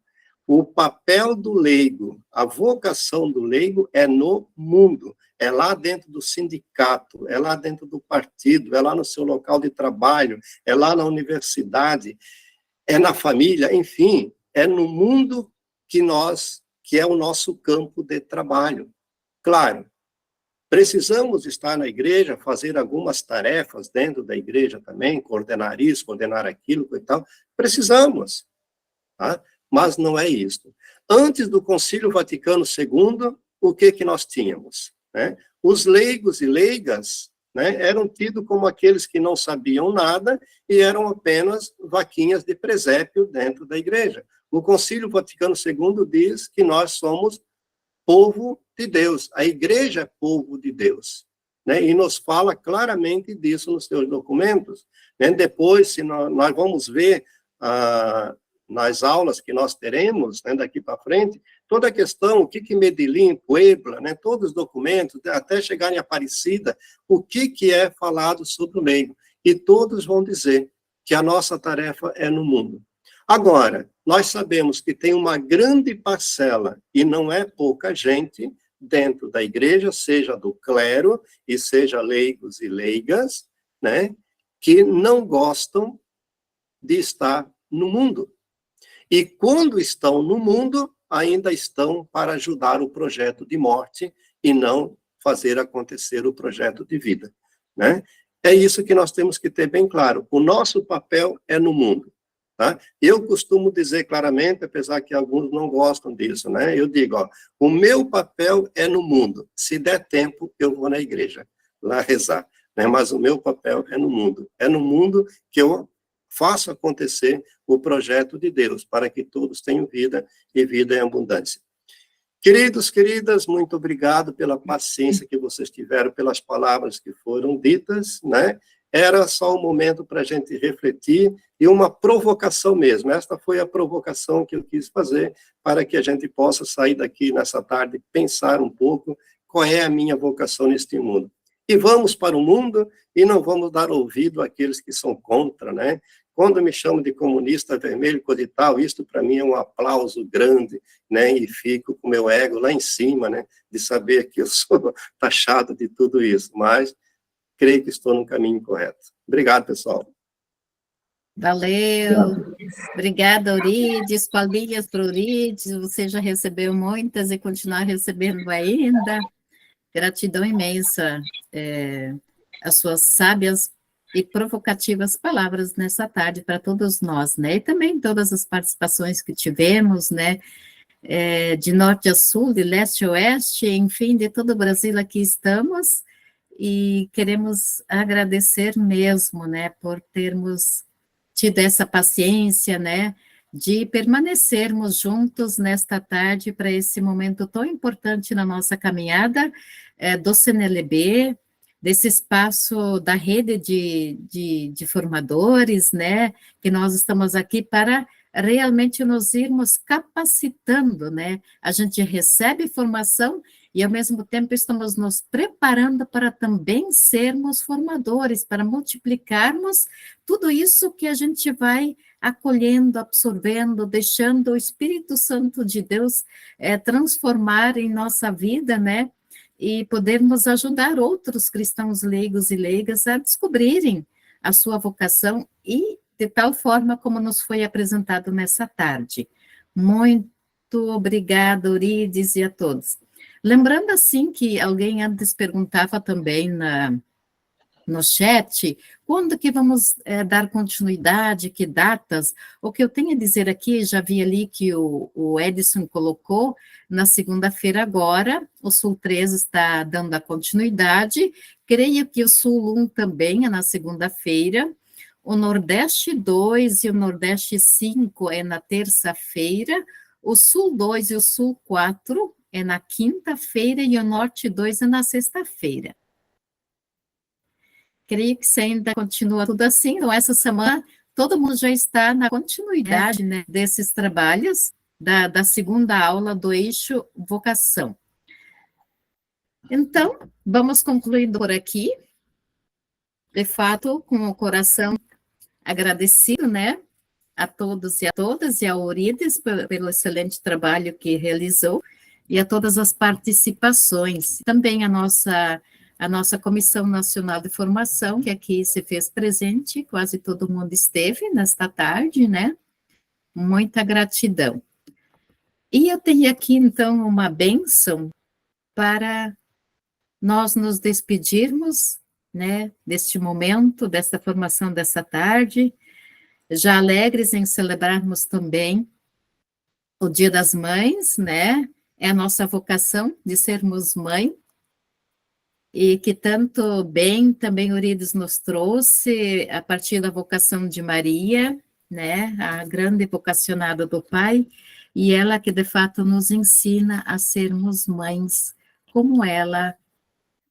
o papel do leigo, a vocação do leigo é no mundo, é lá dentro do sindicato, é lá dentro do partido, é lá no seu local de trabalho, é lá na universidade, é na família, enfim, é no mundo que é o nosso campo de trabalho. Claro, precisamos estar na igreja, fazer algumas tarefas dentro da igreja também, coordenar isso, coordenar aquilo e tal, precisamos, tá? Mas não é isso. Antes do Concílio Vaticano II, o que nós tínhamos? Né? Os leigos e leigas, né, eram tidos como aqueles que não sabiam nada e eram apenas vaquinhas de presépio dentro da igreja. O Concílio Vaticano II diz que nós somos povo de Deus, a igreja é povo de Deus, né? E nos fala claramente disso nos seus documentos. Né? Depois, se nós vamos ver nas aulas que nós teremos, né, daqui para frente, toda a questão, o que Medellín, Puebla, né, todos os documentos, até chegar em Aparecida, o que é falado sobre o leigo. E todos vão dizer que a nossa tarefa é no mundo. Agora, nós sabemos que tem uma grande parcela, e não é pouca gente, dentro da igreja, seja do clero, e seja leigos e leigas, né, que não gostam de estar no mundo. E quando estão no mundo, ainda estão para ajudar o projeto de morte e não fazer acontecer o projeto de vida, né? É isso que nós temos que ter bem claro. O nosso papel é no mundo, tá? Eu costumo dizer claramente, apesar que alguns não gostam disso, né? Eu digo, ó, o meu papel é no mundo. Se der tempo, eu vou na igreja lá rezar, né? Mas o meu papel é no mundo. É no mundo que eu faço acontecer o projeto de Deus, para que todos tenham vida e vida em abundância. Queridos, queridas, muito obrigado pela paciência que vocês tiveram, pelas palavras que foram ditas, né? Era só um momento para a gente refletir e uma provocação mesmo. Esta foi a provocação que eu quis fazer para que a gente possa sair daqui nessa tarde, pensar um pouco qual é a minha vocação neste mundo. E vamos para o mundo e não vamos dar ouvido àqueles que são contra, né? Quando me chamam de comunista vermelho, coisa e tal, isto para mim é um aplauso grande, né? E fico com o meu ego lá em cima, né? De saber que eu sou taxado de tudo isso, mas creio que estou no caminho correto. Obrigado, pessoal. Valeu. Obrigada, Eurides. Palminhas para Eurides. Você já recebeu muitas e continuar recebendo ainda. Gratidão imensa. As suas sábias e provocativas palavras nessa tarde para todos nós, né? E também todas as participações que tivemos, né? De norte a sul, de leste a oeste, enfim, de todo o Brasil aqui estamos e queremos agradecer mesmo, né? Por termos tido essa paciência, né? De permanecermos juntos nesta tarde para esse momento tão importante na nossa caminhada do CNLB, desse espaço da rede de formadores, né, que nós estamos aqui para realmente nos irmos capacitando, né, a gente recebe formação e, ao mesmo tempo, estamos nos preparando para também sermos formadores, para multiplicarmos tudo isso que a gente vai acolhendo, absorvendo, deixando o Espírito Santo de Deus transformar em nossa vida, né, e podermos ajudar outros cristãos leigos e leigas a descobrirem a sua vocação e de tal forma como nos foi apresentado nessa tarde. Muito obrigada, Eurides, e a todos. Lembrando, assim, que alguém antes perguntava também no chat, quando que vamos dar continuidade, que datas? O que eu tenho a dizer aqui, já vi ali que o Edson colocou, na segunda-feira agora, o Sul 3 está dando a continuidade, creio que o Sul 1 também é na segunda-feira, o Nordeste 2 e o Nordeste 5 é na terça-feira, o Sul 2 e o Sul 4 é na quinta-feira e o Norte 2 é na sexta-feira. Creio que ainda continua tudo assim, então essa semana todo mundo já está na continuidade, né, desses trabalhos da segunda aula do eixo vocação. Então, vamos concluindo por aqui. De fato, com o coração agradecido, né, a todos e a todas, e a Eurides pelo excelente trabalho que realizou, e a todas as participações. Também a nossa Comissão Nacional de Formação, que aqui se fez presente, quase todo mundo esteve nesta tarde, né? Muita gratidão. E eu tenho aqui, então, uma bênção para nós nos despedirmos, né, deste momento, desta formação dessa tarde, já alegres em celebrarmos também o Dia das Mães, né? É a nossa vocação de sermos mãe, e que tanto bem também Eurides nos trouxe a partir da vocação de Maria, né? A grande vocacionada do Pai, e ela que de fato nos ensina a sermos mães, como ela,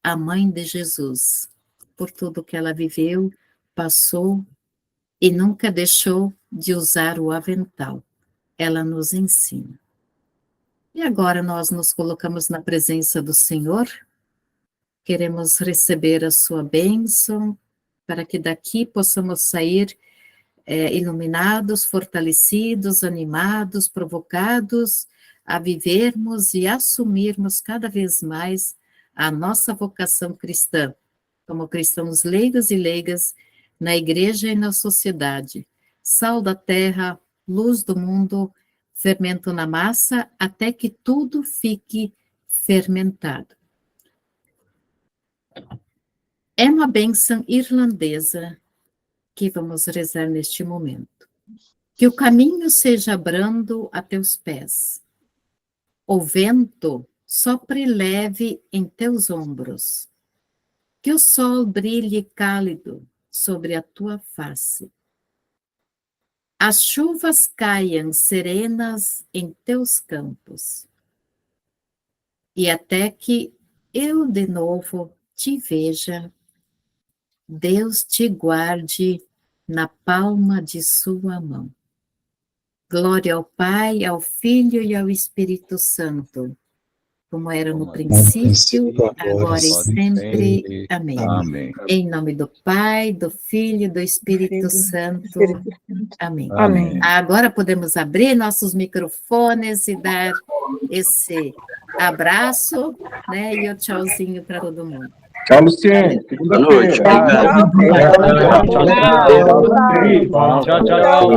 a mãe de Jesus, por tudo que ela viveu, passou, e nunca deixou de usar o avental. Ela nos ensina. E agora nós nos colocamos na presença do Senhor, queremos receber a sua bênção, para que daqui possamos sair iluminados, fortalecidos, animados, provocados a vivermos e assumirmos cada vez mais a nossa vocação cristã, como cristãos leigos e leigas, na igreja e na sociedade, sal da terra, luz do mundo, fermento na massa, até que tudo fique fermentado. É uma bênção irlandesa que vamos rezar neste momento. Que o caminho seja brando a teus pés, o vento sopre leve em teus ombros, que o sol brilhe cálido sobre a tua face. As chuvas caiam serenas em teus campos. E até que eu de novo te veja, Deus te guarde na palma de sua mão. Glória ao Pai, ao Filho e ao Espírito Santo, como era no princípio, agora e sempre. Amém. Amém. Em nome do Pai, do Filho e do Espírito Santo. Amém. Amém. Agora podemos abrir nossos microfones e dar esse abraço, né, e o tchauzinho para todo mundo. Tchau, Luciene. Boa noite. Tchau, tchau.